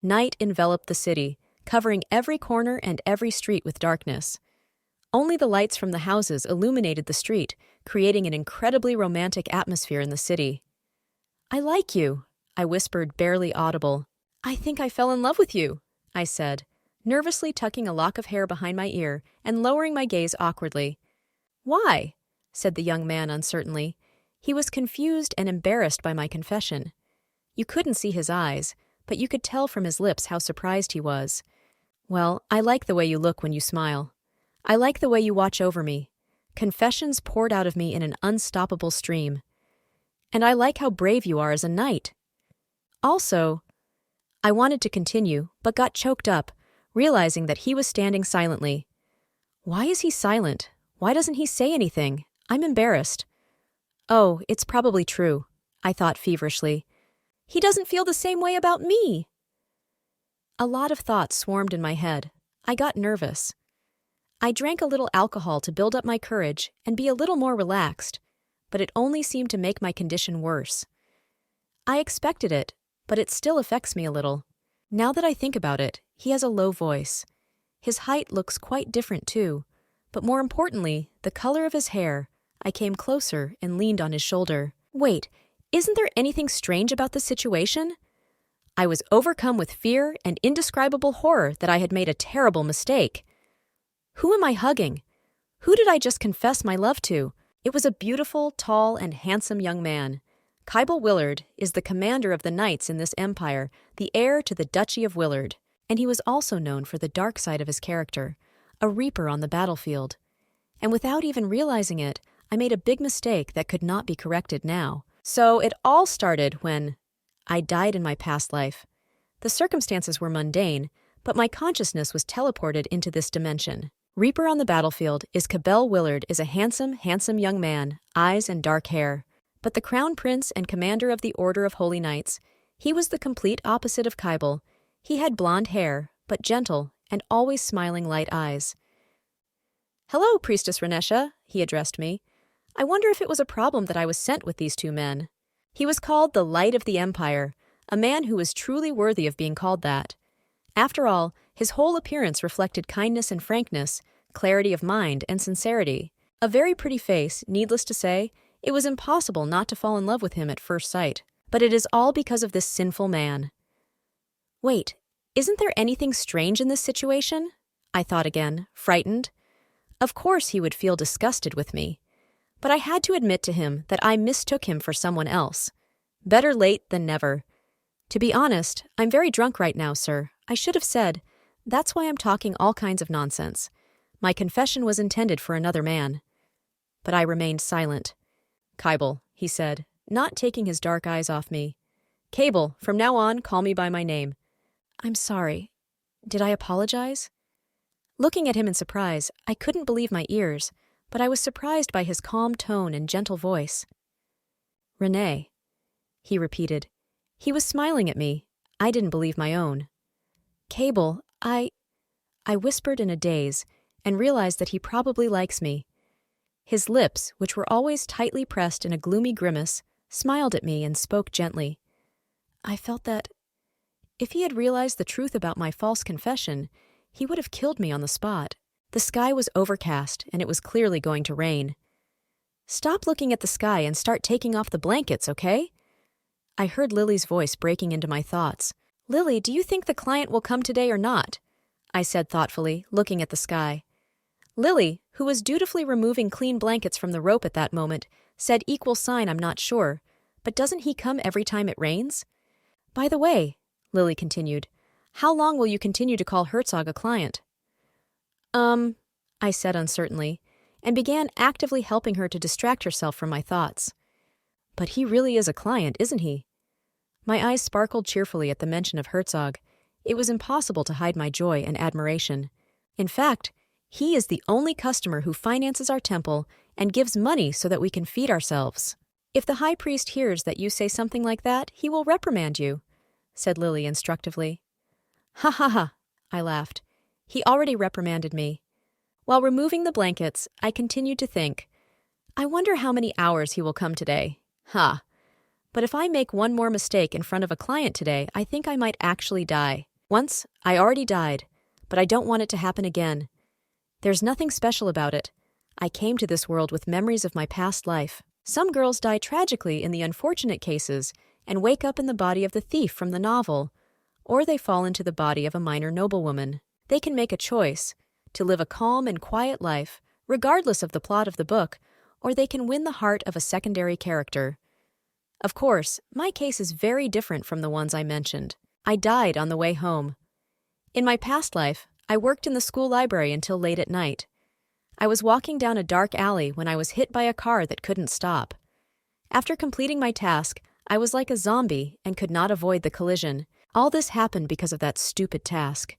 Night enveloped the city, covering every corner and every street with darkness. Only the lights from the houses illuminated the street, creating an incredibly romantic atmosphere in the city. "I like you," I whispered, barely audible. "I think I fell in love with you," I said, nervously tucking a lock of hair behind my ear and lowering my gaze awkwardly. "Why?" said the young man uncertainly. He was confused and embarrassed by my confession. You couldn't see his eyes, but you could tell from his lips how surprised he was. "Well, I like the way you look when you smile. I like the way you watch over me." Confessions poured out of me in an unstoppable stream. "And I like how brave you are as a knight. Also," I wanted to continue, but got choked up, realizing that he was standing silently. Why is he silent? Why doesn't he say anything? I'm embarrassed. Oh, it's probably true, I thought feverishly. He doesn't feel the same way about me. A lot of thoughts swarmed in my head. I got nervous. I drank a little alcohol to build up my courage and be a little more relaxed, but it only seemed to make my condition worse. I expected it, but it still affects me a little. Now that I think about it, he has a low voice. His height looks quite different too, but more importantly, the color of his hair. I came closer and leaned on his shoulder. Wait, isn't there anything strange about this situation? I was overcome with fear and indescribable horror that I had made a terrible mistake. Who am I hugging? Who did I just confess my love to? It was a beautiful, tall, and handsome young man. Willard is the commander of the knights in this empire, the heir to the Duchy of Willard, and he was also known for the dark side of his character, a reaper on the battlefield. And without even realizing it, I made a big mistake that could not be corrected now. So it all started when I died in my past life. The circumstances were mundane, but my consciousness was teleported into this dimension. Reaper on the battlefield is Willard is a handsome young man, eyes and dark hair. But the crown prince and commander of the Order of Holy Knights, he was the complete opposite of Kybal. He had blonde hair, but gentle and always smiling light eyes. "Hello, Priestess Ranesha," he addressed me. I wonder if it was a problem that I was sent with these two men. He was called the Light of the Empire, a man who was truly worthy of being called that. After all, his whole appearance reflected kindness and frankness, clarity of mind and sincerity. A very pretty face, needless to say. It was impossible not to fall in love with him at first sight. But it is all because of this sinful man. Wait, isn't there anything strange in this situation? I thought again, frightened. Of course he would feel disgusted with me. But I had to admit to him that I mistook him for someone else. Better late than never. To be honest, I'm very drunk right now, sir. I should have said, that's why I'm talking all kinds of nonsense. My confession was intended for another man. But I remained silent. "Kybal," he said, not taking his dark eyes off me. "Cable, from now on, call me by my name." "I'm sorry. Did I apologize?" Looking at him in surprise, I couldn't believe my ears, but I was surprised by his calm tone and gentle voice. "Renee," he repeated. He was smiling at me. I didn't believe my own. "Cable, I whispered in a daze and realized that he probably likes me. His lips, which were always tightly pressed in a gloomy grimace, smiled at me and spoke gently. I felt that if he had realized the truth about my false confession, he would have killed me on the spot. The sky was overcast, and it was clearly going to rain. "Stop looking at the sky and start taking off the blankets, okay?" I heard Lily's voice breaking into my thoughts. "Lily, do you think the client will come today or not?" I said thoughtfully, looking at the sky. Lily, who was dutifully removing clean blankets from the rope at that moment, said equal sign I'm not sure, but doesn't he come every time it rains? "By the way," Lily continued, "how long will you continue to call Herzog a client?" I said uncertainly, and began actively helping her to distract herself from my thoughts. But he really is a client, isn't he? My eyes sparkled cheerfully at the mention of Herzog. It was impossible to hide my joy and admiration. In fact, he is the only customer who finances our temple and gives money so that we can feed ourselves. If the high priest hears that you say something like that, he will reprimand you," said Lily instructively. "Ha ha ha," I laughed. He already reprimanded me. While removing the blankets, I continued to think, I wonder how many hours he will come today. Ha! But if I make one more mistake in front of a client today, I think I might actually die. Once, I already died, but I don't want it to happen again. There's nothing special about it. I came to this world with memories of my past life. Some girls die tragically in the unfortunate cases and wake up in the body of the thief from the novel, or they fall into the body of a minor noblewoman. They can make a choice to live a calm and quiet life, regardless of the plot of the book, or they can win the heart of a secondary character. Of course, my case is very different from the ones I mentioned. I died on the way home. In my past life, I worked in the school library until late at night. I was walking down a dark alley when I was hit by a car that couldn't stop. After completing my task, I was like a zombie and could not avoid the collision. All this happened because of that stupid task.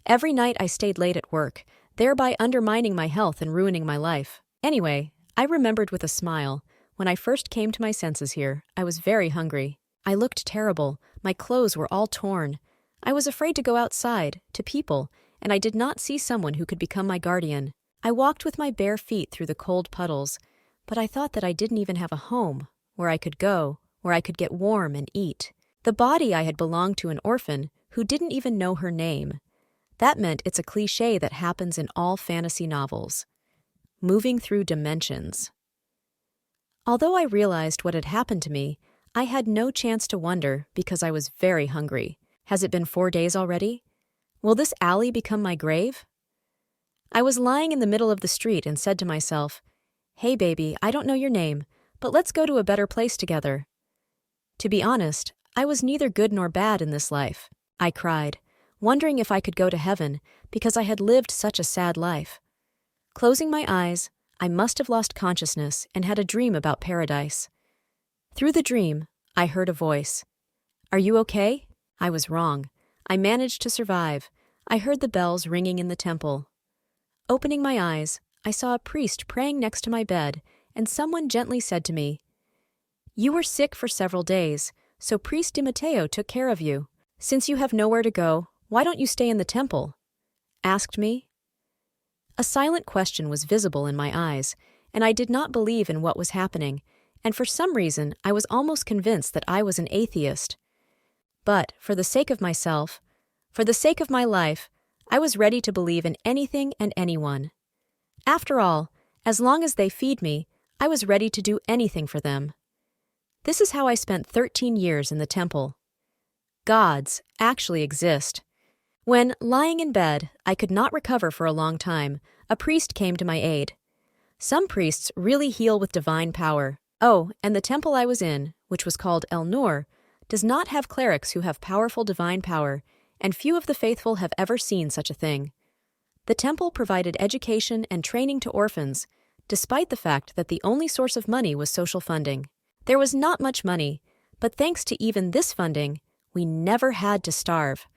Every night I stayed late at work, thereby undermining my health and ruining my life. Anyway, I remembered with a smile. When I first came to my senses here, I was very hungry. I looked terrible. My clothes were all torn. I was afraid to go outside, to people, and I did not see someone who could become my guardian. I walked with my bare feet through the cold puddles, but I thought that I didn't even have a home, where I could go, where I could get warm and eat. The body I had belonged to an orphan who didn't even know her name. That meant it's a cliché that happens in all fantasy novels. Moving through dimensions. Although I realized what had happened to me, I had no chance to wonder because I was very hungry. Has it been 4 days already? Will this alley become my grave? I was lying in the middle of the street and said to myself, "Hey baby, I don't know your name, but let's go to a better place together." To be honest, I was neither good nor bad in this life. I cried, wondering if I could go to heaven because I had lived such a sad life. Closing my eyes, I must have lost consciousness and had a dream about paradise. Through the dream, I heard a voice. "Are you okay?" I was wrong. I managed to survive. I heard the bells ringing in the temple. Opening my eyes, I saw a priest praying next to my bed, and someone gently said to me, "You were sick for several days, so Priest Timoteo took care of you. Since you have nowhere to go, why don't you stay in the temple?" Asked me. A silent question was visible in my eyes, and I did not believe in what was happening, and for some reason I was almost convinced that I was an atheist. But for the sake of myself, for the sake of my life, I was ready to believe in anything and anyone. After all, as long as they feed me, I was ready to do anything for them. This is how I spent 13 years in the temple. Gods actually exist. When, lying in bed, I could not recover for a long time, a priest came to my aid. Some priests really heal with divine power. Oh, and the temple I was in, which was called El Nur, does not have clerics who have powerful divine power, and few of the faithful have ever seen such a thing. The temple provided education and training to orphans, despite the fact that the only source of money was social funding. There was not much money, but thanks to even this funding, we never had to starve.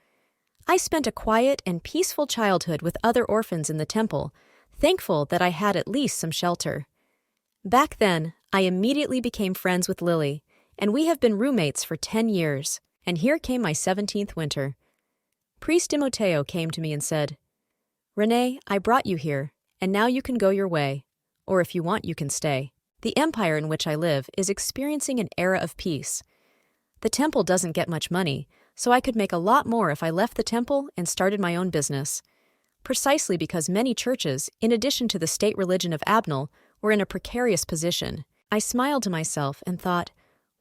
I spent a quiet and peaceful childhood with other orphans in the temple, thankful that I had at least some shelter. Back then, I immediately became friends with Lily, and we have been roommates for 10 years, and here came my 17th winter. Priest Timoteo came to me and said, "Renee, I brought you here, and now you can go your way, or if you want, you can stay. The empire in which I live is experiencing an era of peace. The temple doesn't get much money, so I could make a lot more if I left the temple and started my own business. Precisely because many churches, in addition to the state religion of Abnel, were in a precarious position. I smiled to myself and thought,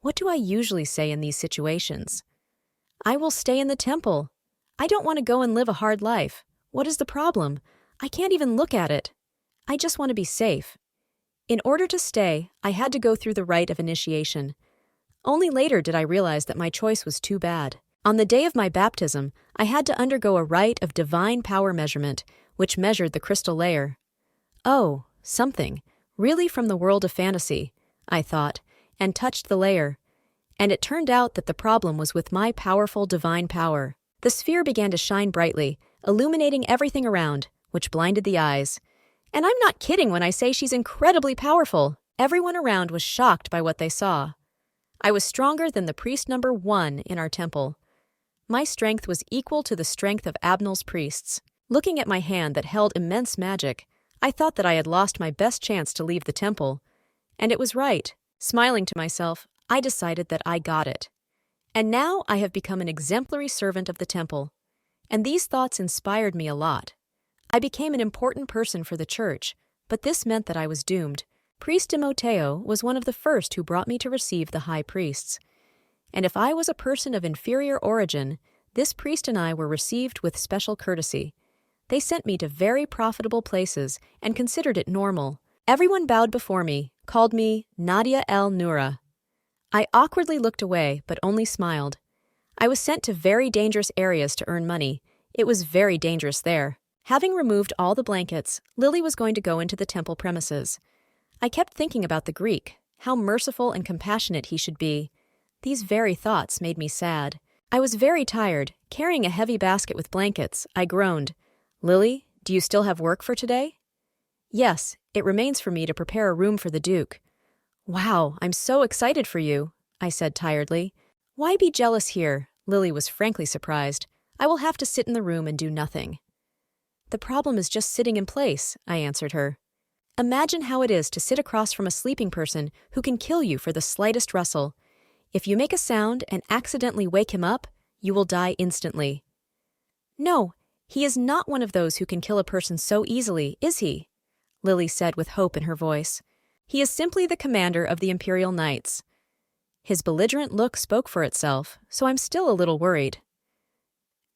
what do I usually say in these situations? I will stay in the temple. I don't want to go and live a hard life. What is the problem? I can't even look at it. I just want to be safe. In order to stay, I had to go through the rite of initiation. Only later did I realize that my choice was too bad. On the day of my baptism, I had to undergo a rite of divine power measurement, which measured the crystal layer. Oh, something, really from the world of fantasy, I thought, and touched the layer. And it turned out that the problem was with my powerful divine power. The sphere began to shine brightly, illuminating everything around, which blinded the eyes. And I'm not kidding when I say she's incredibly powerful. Everyone around was shocked by what they saw. I was stronger than the priest number 1 in our temple. My strength was equal to the strength of Abnel's priests. Looking at my hand that held immense magic, I thought that I had lost my best chance to leave the temple. And it was right. Smiling to myself, I decided that I got it. And now I have become an exemplary servant of the temple. and these thoughts inspired me a lot. I became an important person for the church, but this meant that I was doomed. Priest Timoteo was one of the first who brought me to receive the high priests. And if I was a person of inferior origin, this priest and I were received with special courtesy. They sent me to very profitable places and considered it normal. Everyone bowed before me, called me Nadia El Noura. I awkwardly looked away, but only smiled. I was sent to very dangerous areas to earn money. It was very dangerous there. Having removed all the blankets, Lily was going to go into the temple premises. I kept thinking about the Greek, how merciful and compassionate he should be. These very thoughts made me sad. I was very tired. Carrying a heavy basket with blankets, I groaned. "Lily, do you still have work for today?" "Yes, it remains for me to prepare a room for the Duke." "Wow, I'm so excited for you," I said tiredly. "Why be jealous here?" Lily was frankly surprised. "I will have to sit in the room and do nothing." "The problem is just sitting in place," I answered her. "Imagine how it is to sit across from a sleeping person who can kill you for the slightest rustle. If you make a sound and accidentally wake him up, you will die instantly." "No, he is not one of those who can kill a person so easily, is he?" Lily said with hope in her voice. "He is simply the commander of the Imperial Knights." His belligerent look spoke for itself, so I'm still a little worried.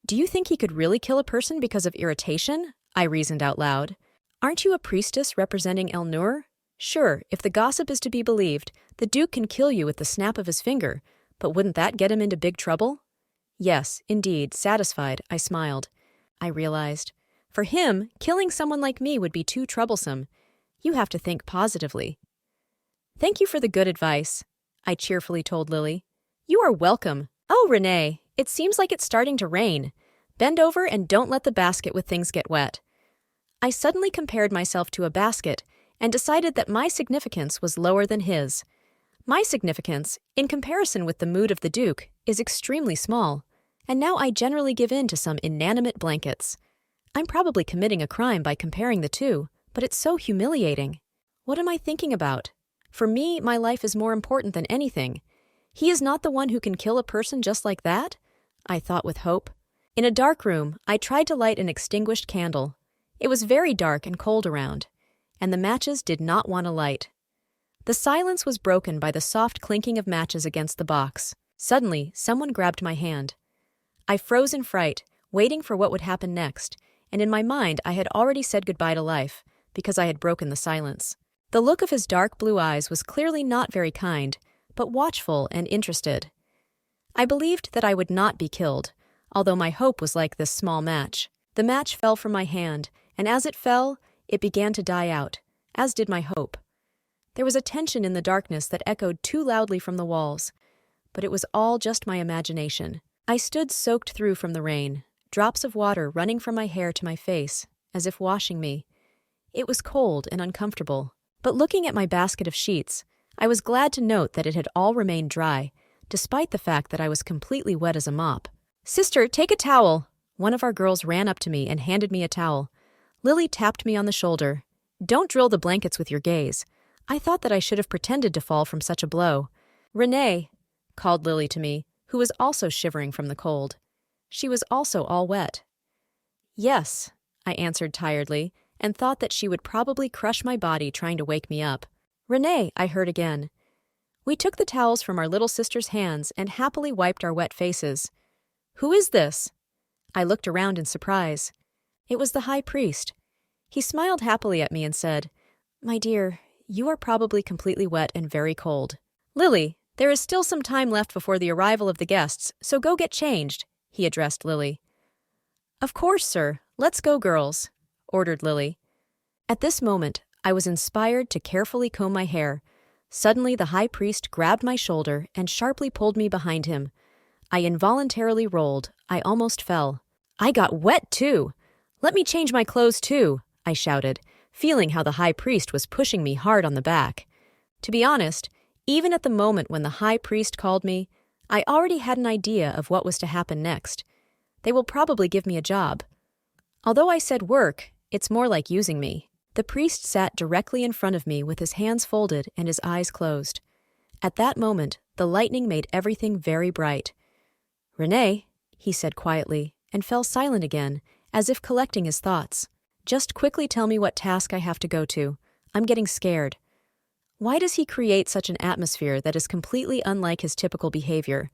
"Do you think he could really kill a person because of irritation?" I reasoned out loud. "Aren't you a priestess representing El Nur? Sure, if the gossip is to be believed, the Duke can kill you with the snap of his finger, but wouldn't that get him into big trouble?" Yes, indeed, satisfied, I smiled. I realized, for him, killing someone like me would be too troublesome. You have to think positively. "Thank you for the good advice," I cheerfully told Lily. "You are welcome. Oh, Renee, it seems like it's starting to rain. Bend over and don't let the basket with things get wet." I suddenly compared myself to a basket and decided that my significance was lower than his. My significance, in comparison with the mood of the Duke, is extremely small, and now I generally give in to some inanimate blankets. I'm probably committing a crime by comparing the two, but it's so humiliating. What am I thinking about? For me, my life is more important than anything. He is not the one who can kill a person just like that? I thought with hope. In a dark room, I tried to light an extinguished candle. It was very dark and cold around, and the matches did not want to light. The silence was broken by the soft clinking of matches against the box. Suddenly, someone grabbed my hand. I froze in fright, waiting for what would happen next, and in my mind I had already said goodbye to life, because I had broken the silence. The look of his dark blue eyes was clearly not very kind, but watchful and interested. I believed that I would not be killed, although my hope was like this small match. The match fell from my hand, and as it fell, it began to die out, as did my hope. There was a tension in the darkness that echoed too loudly from the walls, but it was all just my imagination. I stood soaked through from the rain, drops of water running from my hair to my face, as if washing me. It was cold and uncomfortable, but looking at my basket of sheets, I was glad to note that it had all remained dry, despite the fact that I was completely wet as a mop. "Sister, take a towel!" One of our girls ran up to me and handed me a towel. Lily tapped me on the shoulder. "Don't drill the blankets with your gaze." I thought that I should have pretended to fall from such a blow. "Renee," called Lily to me, who was also shivering from the cold. She was also all wet. "Yes," I answered tiredly, and thought that she would probably crush my body trying to wake me up. "Renee," I heard again. We took the towels from our little sister's hands and happily wiped our wet faces. "Who is this?" I looked around in surprise. It was the high priest. He smiled happily at me and said, "My dear, you are probably completely wet and very cold. Lily, there is still some time left before the arrival of the guests, so go get changed," he addressed Lily. "Of course, sir. Let's go, girls," ordered Lily. At this moment, I was inspired to carefully comb my hair. Suddenly, the high priest grabbed my shoulder and sharply pulled me behind him. I involuntarily rolled. I almost fell. I got wet, too. "Let me change my clothes, too," I shouted, feeling how the high priest was pushing me hard on the back. To be honest, even at the moment when the high priest called me, I already had an idea of what was to happen next. They will probably give me a job. Although I said work, it's more like using me. The priest sat directly in front of me with his hands folded and his eyes closed. At that moment, the lightning made everything very bright. "Renee," he said quietly, and fell silent again, as if collecting his thoughts. Just quickly tell me what task I have to go to. I'm getting scared. Why does he create such an atmosphere that is completely unlike his typical behavior?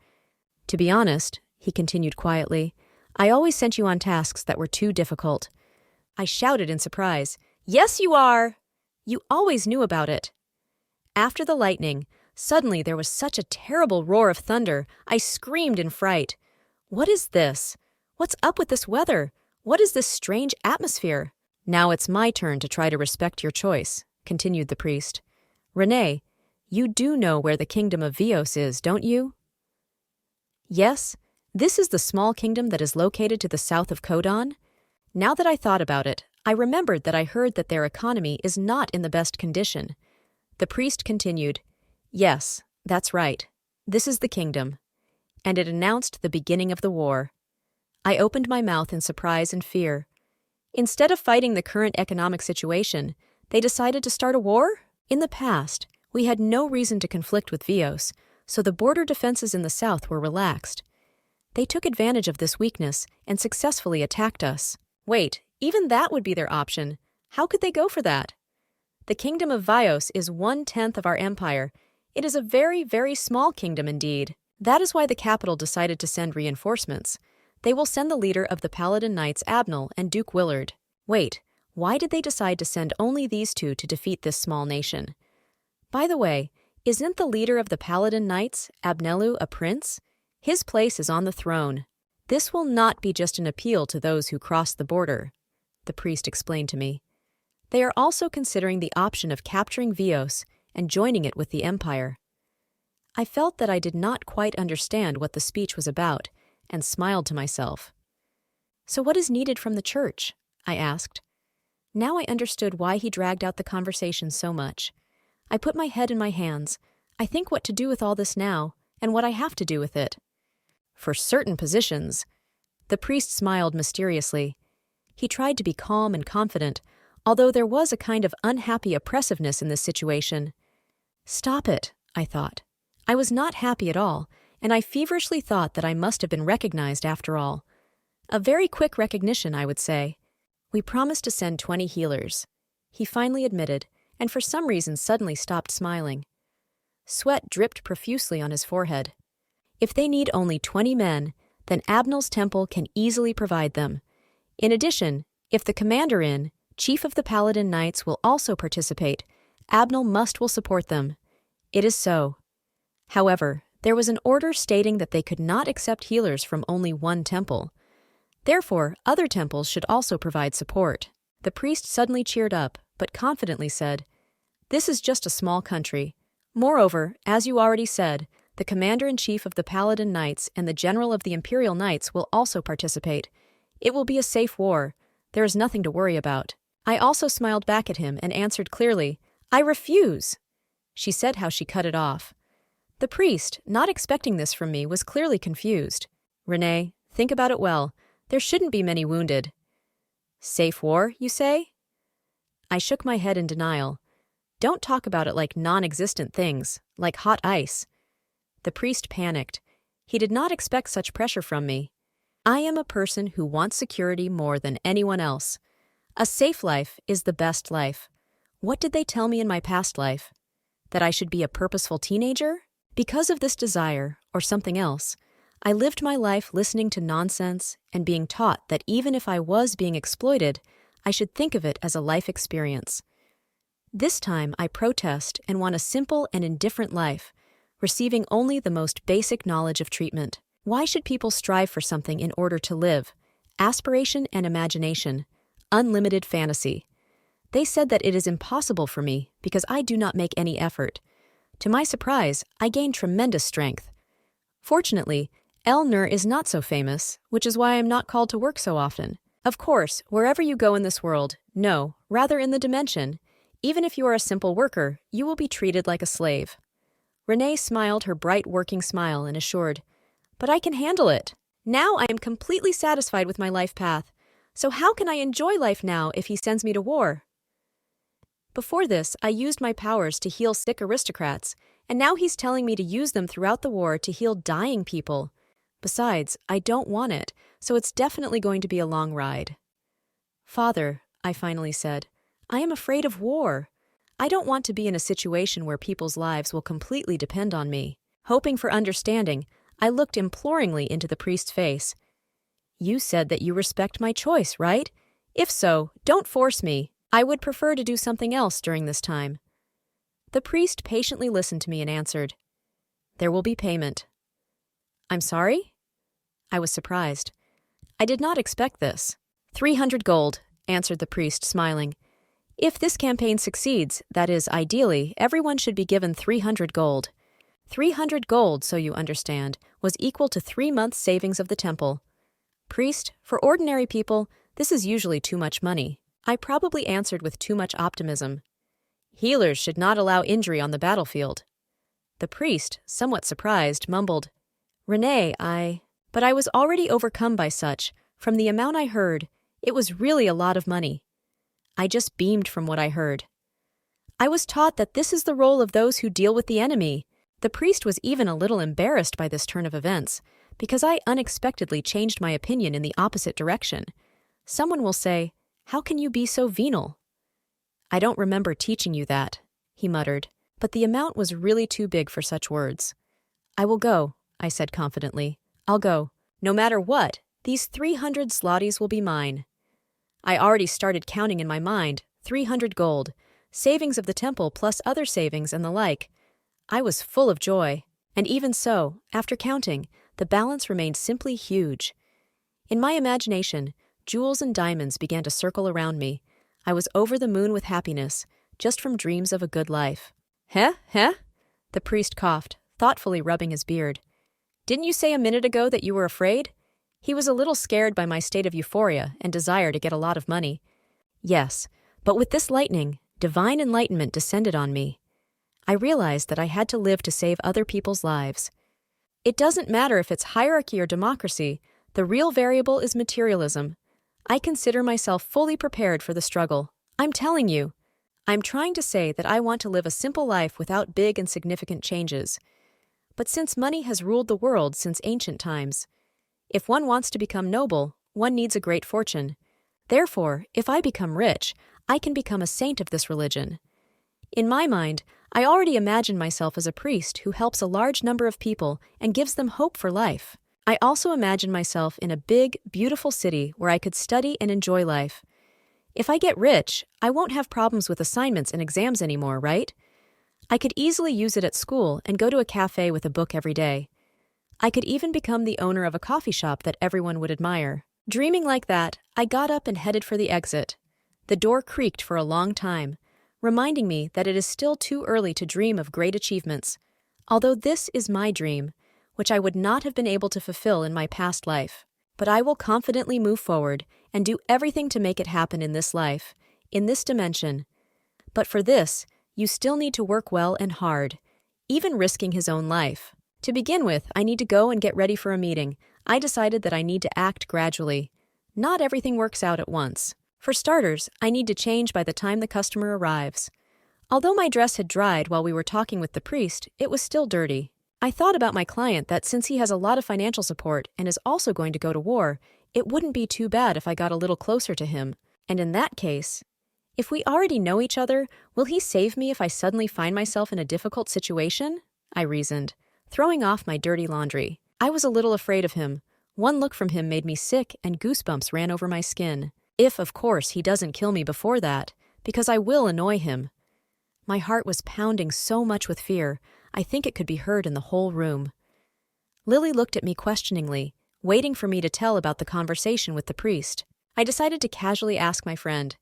To be honest, he continued quietly, I always sent you on tasks that were too difficult. I shouted in surprise. Yes, you are! You always knew about it. After the lightning, suddenly there was such a terrible roar of thunder, I screamed in fright. What is this? What's up with this weather? What is this strange atmosphere? Now it's my turn to try to respect your choice, continued the priest. Renee, you do know where the kingdom of Vios is, don't you? Yes, this is the small kingdom that is located to the south of Kodon. Now that I thought about it, I remembered that I heard that their economy is not in the best condition. The priest continued, Yes, that's right. This is the kingdom. And it announced the beginning of the war. I opened my mouth in surprise and fear. Instead of fighting the current economic situation, they decided to start a war? In the past, we had no reason to conflict with Vios, so the border defenses in the south were relaxed. They took advantage of this weakness and successfully attacked us. Wait, even that would be their option. How could they go for that? The kingdom of Vios is 1/10 of our empire. It is a very, very small kingdom indeed. That is why the capital decided to send reinforcements. They will send the leader of the Paladin Knights, Abnel, and Duke Willard. Wait, why did they decide to send only these two to defeat this small nation? By the way, isn't the leader of the Paladin Knights, Abnelu, a prince? His place is on the throne. This will not be just an appeal to those who cross the border, the priest explained to me. They are also considering the option of capturing Vios and joining it with the empire. I felt that I did not quite understand what the speech was about, and smiled to myself. So what is needed from the church? I asked. Now I understood why he dragged out the conversation so much. I put my head in my hands. I think what to do with all this now, and what I have to do with it. For certain positions. The priest smiled mysteriously. He tried to be calm and confident, although there was a kind of unhappy oppressiveness in this situation. Stop it, I thought. I was not happy at all, and I feverishly thought that I must have been recognized after all. A very quick recognition, I would say. We promised to send 20 healers, he finally admitted, and for some reason suddenly stopped smiling. Sweat dripped profusely on his forehead. If they need only 20 men, then Abnel's temple can easily provide them. In addition, if the commander chief of the Paladin Knights will also participate, Abnel will support them. It is so. However, there was an order stating that they could not accept healers from only one temple. Therefore, other temples should also provide support. The priest suddenly cheered up, but confidently said, This is just a small country. Moreover, as you already said, the commander-in-chief of the Paladin Knights and the general of the Imperial Knights will also participate. It will be a safe war. There is nothing to worry about. I also smiled back at him and answered clearly, I refuse. She said how she cut it off. The priest, not expecting this from me, was clearly confused. Renee, think about it well. There shouldn't be many wounded. Safe war, you say? I shook my head in denial. Don't talk about it like non-existent things, like hot ice. The priest panicked. He did not expect such pressure from me. I am a person who wants security more than anyone else. A safe life is the best life. What did they tell me in my past life? That I should be a purposeful teenager? Because of this desire, or something else, I lived my life listening to nonsense and being taught that even if I was being exploited, I should think of it as a life experience. This time I protest and want a simple and indifferent life, receiving only the most basic knowledge of treatment. Why should people strive for something in order to live? Aspiration and imagination, unlimited fantasy. They said that it is impossible for me because I do not make any effort. To my surprise, I gained tremendous strength. Fortunately, El-Nur is not so famous, which is why I am not called to work so often. Of course, wherever you go in this world, no, rather in the dimension, even if you are a simple worker, you will be treated like a slave. Renee smiled her bright working smile and assured, But I can handle it. Now I am completely satisfied with my life path. So how can I enjoy life now if he sends me to war? Before this, I used my powers to heal sick aristocrats, and now he's telling me to use them throughout the war to heal dying people. Besides, I don't want it, so it's definitely going to be a long ride. Father, I finally said, I am afraid of war. I don't want to be in a situation where people's lives will completely depend on me. Hoping for understanding, I looked imploringly into the priest's face. You said that you respect my choice, right? If so, don't force me. I would prefer to do something else during this time. The priest patiently listened to me and answered, There will be payment. I'm sorry? I was surprised. I did not expect this. 300 gold, answered the priest, smiling. If this campaign succeeds, that is, ideally, everyone should be given 300 gold. 300 gold, so you understand, was equal to 3 months' savings of the temple. Priest, for ordinary people, this is usually too much money. I probably answered with too much optimism. Healers should not allow injury on the battlefield. The priest, somewhat surprised, mumbled, But I was already overcome by such. From the amount I heard, it was really a lot of money. I just beamed from what I heard. I was taught that this is the role of those who deal with the enemy. The priest was even a little embarrassed by this turn of events, because I unexpectedly changed my opinion in the opposite direction. Someone will say, How can you be so venal? I don't remember teaching you that, he muttered, but the amount was really too big for such words. I will go, I said confidently. I'll go. No matter what, these 300 zlotys will be mine. I already started counting in my mind, 300 gold, savings of the temple plus other savings and the like. I was full of joy, and even so, after counting, the balance remained simply huge. In my imagination, jewels and diamonds began to circle around me. I was over the moon with happiness, just from dreams of a good life. Heh? The priest coughed, thoughtfully rubbing his beard. Didn't you say a minute ago that you were afraid? He was a little scared by my state of euphoria and desire to get a lot of money. Yes, but with this lightning, divine enlightenment descended on me. I realized that I had to live to save other people's lives. It doesn't matter if it's hierarchy or democracy, the real variable is materialism. I consider myself fully prepared for the struggle. I'm telling you. I'm trying to say that I want to live a simple life without big and significant changes. But since money has ruled the world since ancient times, if one wants to become noble, one needs a great fortune. Therefore, if I become rich, I can become a saint of this religion. In my mind, I already imagine myself as a priest who helps a large number of people and gives them hope for life. I also imagine myself in a big, beautiful city where I could study and enjoy life. If I get rich, I won't have problems with assignments and exams anymore, right? I could easily use it at school and go to a cafe with a book every day. I could even become the owner of a coffee shop that everyone would admire. Dreaming like that, I got up and headed for the exit. The door creaked for a long time, reminding me that it is still too early to dream of great achievements, although this is my dream, which I would not have been able to fulfill in my past life. But I will confidently move forward and do everything to make it happen in this life, in this dimension. But for this, you still need to work well and hard, even risking his own life. To begin with, I need to go and get ready for a meeting. I decided that I need to act gradually. Not everything works out at once. For starters, I need to change by the time the customer arrives. Although my dress had dried while we were talking with the priest, it was still dirty. I thought about my client that since he has a lot of financial support and is also going to go to war, it wouldn't be too bad if I got a little closer to him. And in that case, if we already know each other, will he save me if I suddenly find myself in a difficult situation? I reasoned, throwing off my dirty laundry. I was a little afraid of him. One look from him made me sick and goosebumps ran over my skin. If, of course, he doesn't kill me before that, because I will annoy him. My heart was pounding so much with fear, I think it could be heard in the whole room. Lily looked at me questioningly, waiting for me to tell about the conversation with the priest. I decided to casually ask my friend,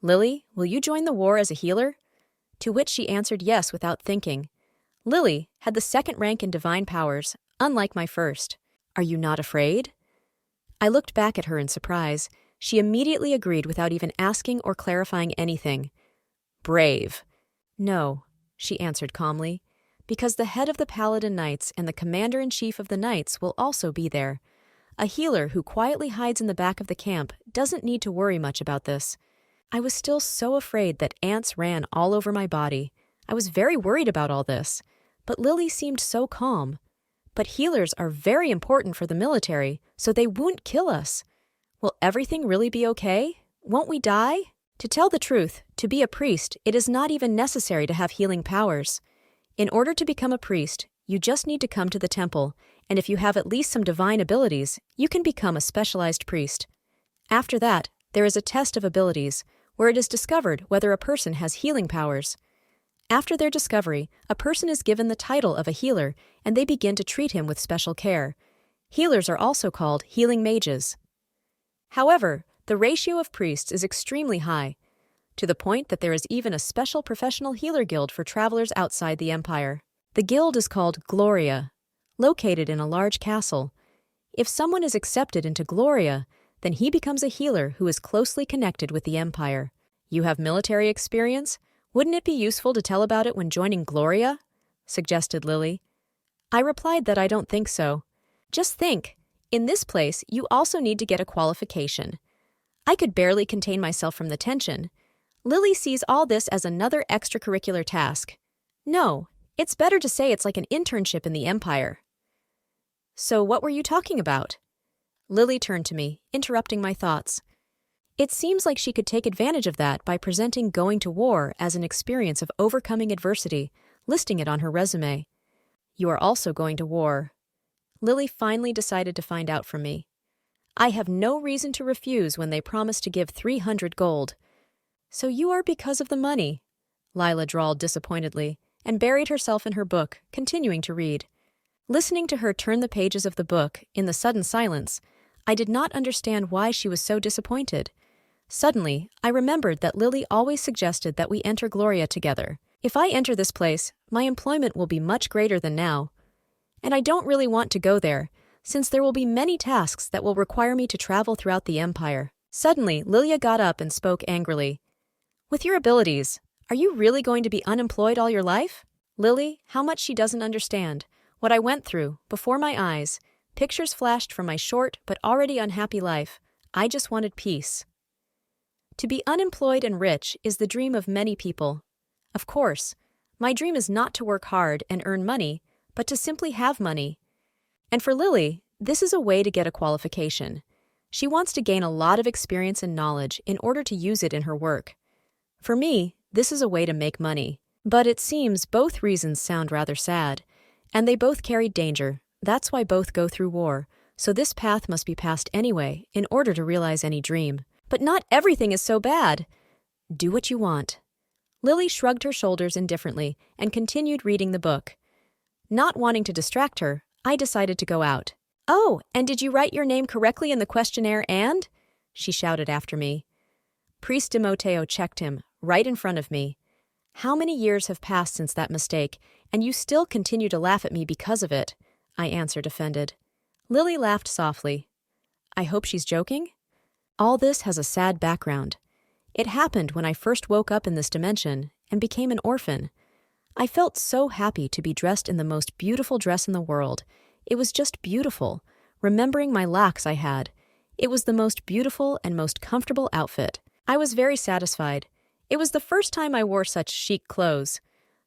Lily, will you join the war as a healer? To which she answered yes without thinking. Lily had the second rank in divine powers, unlike my first. Are you not afraid? I looked back at her in surprise. She immediately agreed without even asking or clarifying anything. Brave. No, she answered calmly, because the head of the Paladin Knights and the commander-in-chief of the Knights will also be there. A healer who quietly hides in the back of the camp doesn't need to worry much about this. I was still so afraid that ants ran all over my body. I was very worried about all this, but Lily seemed so calm. But healers are very important for the military, so they won't kill us. Will everything really be okay? Won't we die? To tell the truth, to be a priest, it is not even necessary to have healing powers. In order to become a priest, you just need to come to the temple, and if you have at least some divine abilities, you can become a specialized priest. After that, there is a test of abilities, where it is discovered whether a person has healing powers. After their discovery, a person is given the title of a healer, and they begin to treat him with special care. Healers are also called healing mages. However, the ratio of priests is extremely high, to the point that there is even a special professional healer guild for travelers outside the empire. The guild is called Gloria, located in a large castle. If someone is accepted into Gloria, then he becomes a healer who is closely connected with the empire. You have military experience? Wouldn't it be useful to tell about it when joining Gloria? Suggested Lily. I replied that I don't think so. Just think, in this place you also need to get a qualification. I could barely contain myself from the tension. Lily sees all this as another extracurricular task. No, it's better to say it's like an internship in the empire. So what were you talking about? Lily turned to me, interrupting my thoughts. It seems like she could take advantage of that by presenting going to war as an experience of overcoming adversity, listing it on her resume. You are also going to war. Lily finally decided to find out from me. I have no reason to refuse when they promise to give 300 gold. So you are because of the money, Lila drawled disappointedly, and buried herself in her book, continuing to read. Listening to her turn the pages of the book in the sudden silence, I did not understand why she was so disappointed. Suddenly, I remembered that Lily always suggested that we enter Gloria together. If I enter this place, my employment will be much greater than now. And I don't really want to go there, since there will be many tasks that will require me to travel throughout the empire. Suddenly, Lilia got up and spoke angrily. With your abilities, are you really going to be unemployed all your life? Lily, how much she doesn't understand. What I went through, before my eyes, pictures flashed from my short but already unhappy life. I just wanted peace. To be unemployed and rich is the dream of many people. Of course, my dream is not to work hard and earn money, but to simply have money. And for Lily, this is a way to get a qualification. She wants to gain a lot of experience and knowledge in order to use it in her work. For me, this is a way to make money. But it seems both reasons sound rather sad, and they both carried danger. That's why both go through war, so this path must be passed anyway in order to realize any dream. But not everything is so bad. Do what you want. Lily shrugged her shoulders indifferently and continued reading the book. Not wanting to distract her, I decided to go out. Oh, and did you write your name correctly in the questionnaire and? She shouted after me. Priest Timoteo checked him, right in front of me. How many years have passed since that mistake, and you still continue to laugh at me because of it? I answered, offended. Lily laughed softly. I hope she's joking? All this has a sad background. It happened when I first woke up in this dimension and became an orphan. I felt so happy to be dressed in the most beautiful dress in the world. It was just beautiful. Remembering my lacks I had, it was the most beautiful and most comfortable outfit. I was very satisfied. It was the first time I wore such chic clothes.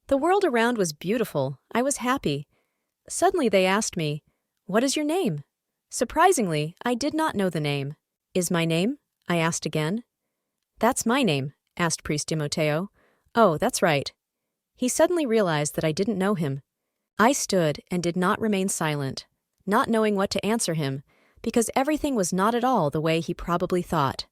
The world around was beautiful. I was happy. Suddenly they asked me, "What is your name?" Surprisingly, I did not know the name. "Is my name?" I asked again. "That's my name," asked Priest Timoteo. "Oh, that's right." He suddenly realized that I didn't know him. I stood and did not remain silent, not knowing what to answer him, because everything was not at all the way he probably thought.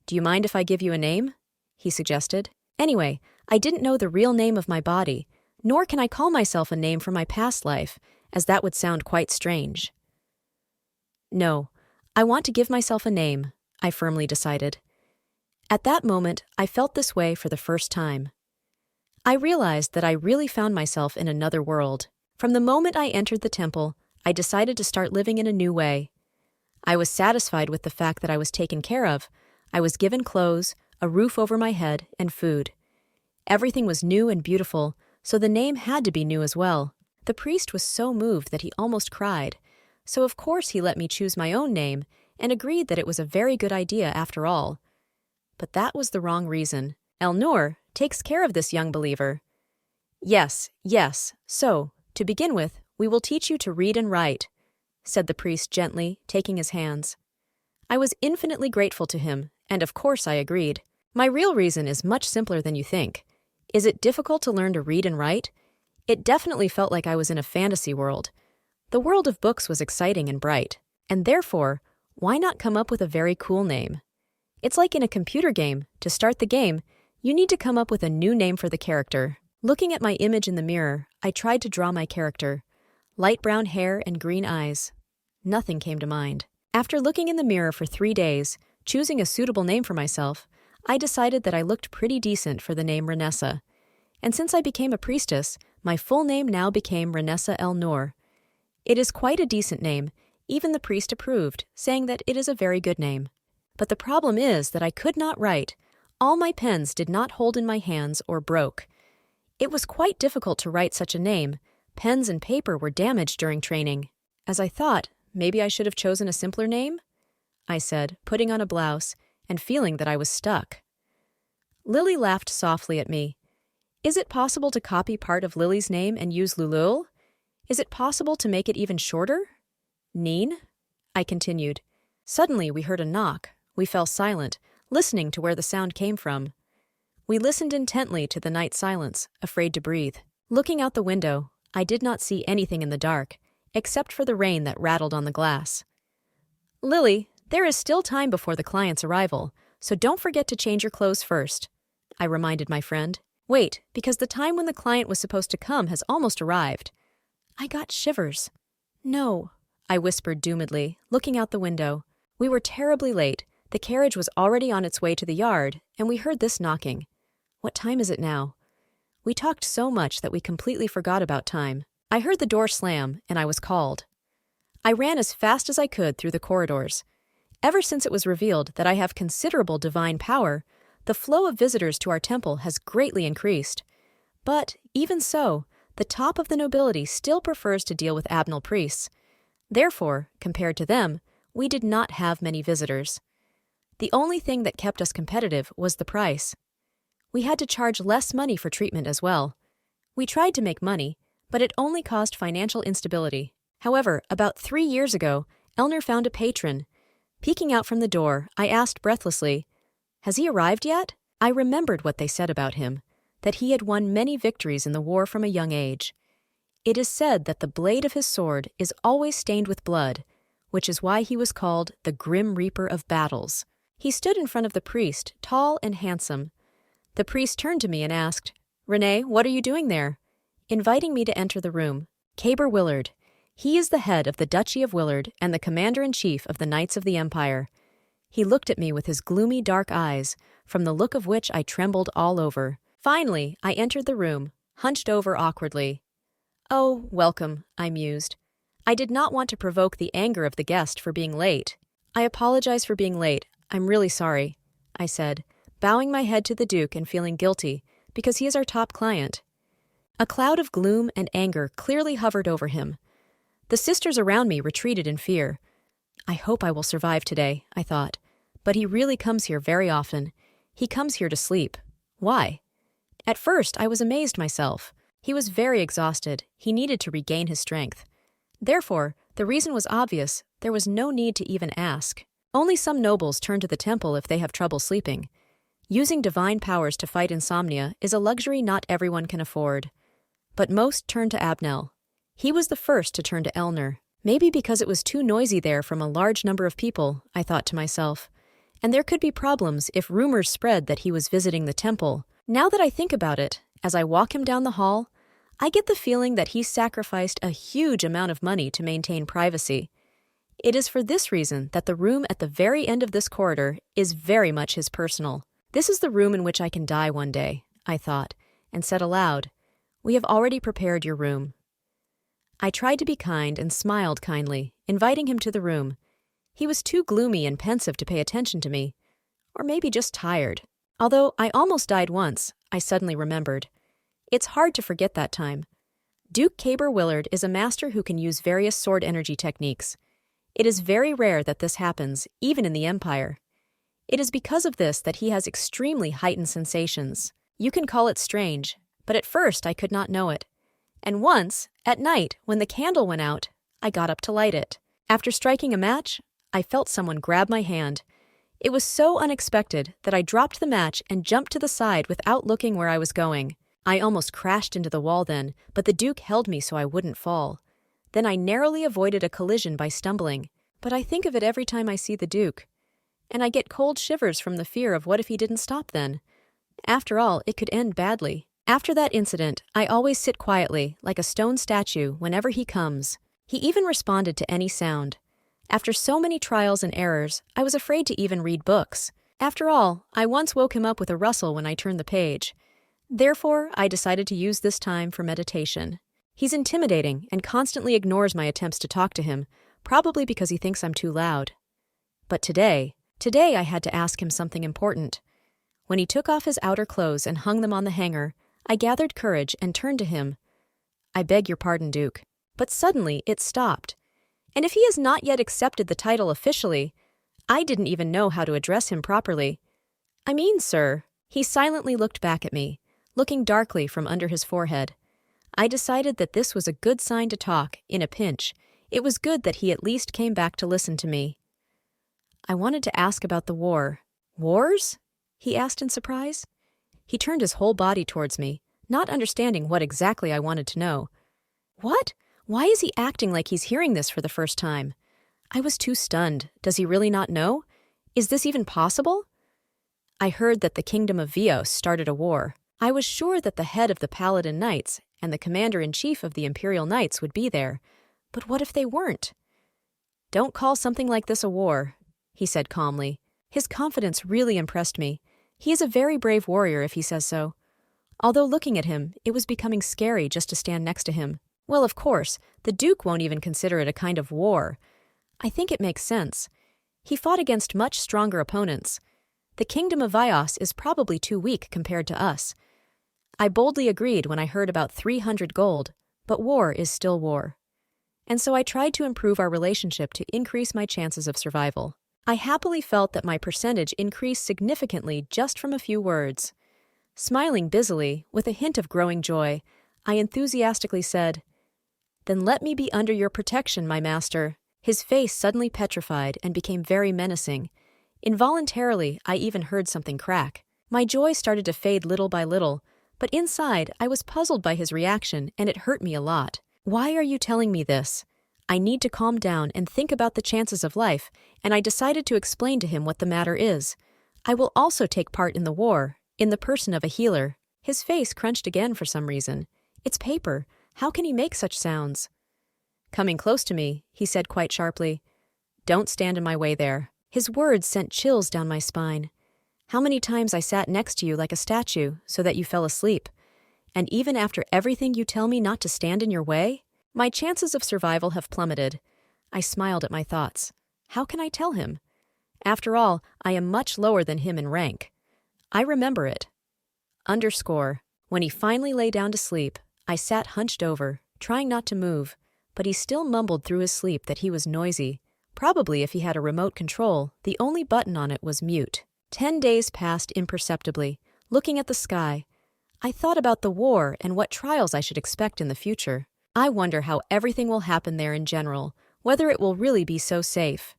"Do you mind if I give you a name?" he suggested. Anyway, I didn't know the real name of my body, nor can I call myself a name from my past life, as that would sound quite strange. No, I want to give myself a name, I firmly decided. At that moment, I felt this way for the first time. I realized that I really found myself in another world. From the moment I entered the temple, I decided to start living in a new way. I was satisfied with the fact that I was taken care of. I was given clothes, a roof over my head, and food. Everything was new and beautiful, so the name had to be new as well. The priest was so moved that he almost cried, so of course he let me choose my own name and agreed that it was a very good idea after all. But that was the wrong reason. El-Nur takes care of this young believer. Yes, so, to begin with, We will teach you to read and write," said the priest gently, taking his hands. I was infinitely grateful to him, and of course I agreed. My real reason is much simpler than you think. Is it difficult to learn to read and write? It definitely felt like I was in a fantasy world. The world of books was exciting and bright, and therefore, why not come up with a very cool name? It's like in a computer game. To start the game, you need to come up with a new name for the character. Looking at my image in the mirror, I tried to draw my character. Light brown hair and green eyes. Nothing came to mind. After looking in the mirror for 3 days, choosing a suitable name for myself, I decided that I looked pretty decent for the name Ranesha. And since I became a priestess, my full name now became Ranesha El-Nur. It is quite a decent name. Even the priest approved, saying that it is a very good name. But the problem is that I could not write. All my pens did not hold in my hands or broke. It was quite difficult to write such a name. Pens and paper were damaged during training. As I thought, maybe I should have chosen a simpler name? I said, putting on a blouse and feeling that I was stuck. Lily laughed softly at me. Is it possible to copy part of Lily's name and use Lulul? Is it possible to make it even shorter? Neen? I continued. Suddenly we heard a knock. We fell silent, listening to where the sound came from. We listened intently to the night silence, afraid to breathe. Looking out the window, I did not see anything in the dark, except for the rain that rattled on the glass. Lily, there is still time before the client's arrival, so don't forget to change your clothes first, I reminded my friend. Wait, because the time when the client was supposed to come has almost arrived. I got shivers. No, I whispered doomedly, looking out the window. We were terribly late. The carriage was already on its way to the yard, and we heard this knocking. What time is it now? We talked so much that we completely forgot about time. I heard the door slam, and I was called. I ran as fast as I could through the corridors. Ever since it was revealed that I have considerable divine power, the flow of visitors to our temple has greatly increased. But, even so, the top of the nobility still prefers to deal with abnal priests. Therefore, compared to them, we did not have many visitors. The only thing that kept us competitive was the price. We had to charge less money for treatment as well. We tried to make money, but it only caused financial instability. However, about 3 years ago, Elner found a patron. Peeking out from the door, I asked breathlessly, "Has he arrived yet?" I remembered what they said about him, that he had won many victories in the war from a young age. It is said that the blade of his sword is always stained with blood, which is why he was called the Grim Reaper of Battles. He stood in front of the priest, tall and handsome. The priest turned to me and asked, "Renee, what are you doing there?" Inviting me to enter the room. Caber Willard. He is the head of the Duchy of Willard and the commander-in-chief of the Knights of the Empire. He looked at me with his gloomy dark eyes, from the look of which I trembled all over. Finally, I entered the room, hunched over awkwardly. "Oh, welcome," I mused. I did not want to provoke the anger of the guest for being late. "I apologize for being late. I'm really sorry," I said, bowing my head to the Duke and feeling guilty, because he is our top client. A cloud of gloom and anger clearly hovered over him. The sisters around me retreated in fear. I hope I will survive today, I thought. But he really comes here very often. He comes here to sleep. Why? At first, I was amazed myself. He was very exhausted. He needed to regain his strength. Therefore, the reason was obvious. There was no need to even ask. Only some nobles turn to the temple if they have trouble sleeping. Using divine powers to fight insomnia is a luxury not everyone can afford. But most turn to Abnel. He was the first to turn to Elner. Maybe because it was too noisy there from a large number of people, I thought to myself. And there could be problems if rumors spread that he was visiting the temple. Now that I think about it, as I walk him down the hall, I get the feeling that he sacrificed a huge amount of money to maintain privacy. It is for this reason that the room at the very end of this corridor is very much his personal. This is the room in which I can die one day, I thought, and said aloud, "We have already prepared your room." I tried to be kind and smiled kindly, inviting him to the room. He was too gloomy and pensive to pay attention to me, or maybe just tired. Although I almost died once, I suddenly remembered. It's hard to forget that time. Duke Caber Willard is a master who can use various sword energy techniques. It is very rare that this happens, even in the Empire. It is because of this that he has extremely heightened sensations. You can call it strange, but at first I could not know it. And once, at night, when the candle went out, I got up to light it. After striking a match, I felt someone grab my hand. It was so unexpected that I dropped the match and jumped to the side without looking where I was going. I almost crashed into the wall then, but the Duke held me so I wouldn't fall. Then I narrowly avoided a collision by stumbling. But I think of it every time I see the Duke. And I get cold shivers from the fear of what if he didn't stop then. After all, it could end badly. After that incident, I always sit quietly, like a stone statue, whenever he comes. He even responded to any sound. After so many trials and errors, I was afraid to even read books. After all, I once woke him up with a rustle when I turned the page. Therefore, I decided to use this time for meditation. He's intimidating and constantly ignores my attempts to talk to him, probably because he thinks I'm too loud. But today I had to ask him something important. When he took off his outer clothes and hung them on the hanger, I gathered courage and turned to him. "I beg your pardon, Duke." But suddenly it stopped. And if he has not yet accepted the title officially, I didn't even know how to address him properly. "I mean, sir." He silently looked back at me, looking darkly from under his forehead. I decided that this was a good sign to talk, in a pinch. It was good that he at least came back to listen to me. "I wanted to ask about the war." "Wars?" he asked in surprise. He turned his whole body towards me, not understanding what exactly I wanted to know. "What? Why is he acting like he's hearing this for the first time?" I was too stunned. Does he really not know? Is this even possible? "I heard that the kingdom of Vios started a war. I was sure that the head of the Paladin Knights and the commander-in-chief of the Imperial Knights would be there. But what if they weren't?" "Don't call something like this a war," he said calmly. His confidence really impressed me. He is a very brave warrior if he says so. Although looking at him, it was becoming scary just to stand next to him. Well, of course, the Duke won't even consider it a kind of war. I think it makes sense. He fought against much stronger opponents. The kingdom of Vios is probably too weak compared to us. I boldly agreed when I heard about 300 gold, but war is still war. And so I tried to improve our relationship to increase my chances of survival. I happily felt that my percentage increased significantly just from a few words. Smiling busily, with a hint of growing joy, I enthusiastically said, "Then let me be under your protection, my master." His face suddenly petrified and became very menacing. Involuntarily, I even heard something crack. My joy started to fade little by little, but inside I was puzzled by his reaction and it hurt me a lot. "Why are you telling me this?" I need to calm down and think about the chances of life, and I decided to explain to him what the matter is. I will also take part in the war, in the person of a healer. His face crunched again for some reason. "It's paper. How can he make such sounds?" Coming close to me, he said quite sharply, "Don't stand in my way there." His words sent chills down my spine. How many times I sat next to you like a statue so that you fell asleep. And even after everything you tell me not to stand in your way? My chances of survival have plummeted. I smiled at my thoughts. How can I tell him? After all, I am much lower than him in rank. I remember it. Underscore. When he finally lay down to sleep, I sat hunched over, trying not to move, but he still mumbled through his sleep that he was noisy. Probably if he had a remote control, the only button on it was mute. 10 days passed imperceptibly, looking at the sky. I thought about the war and what trials I should expect in the future. I wonder how everything will happen there in general, whether it will really be so safe.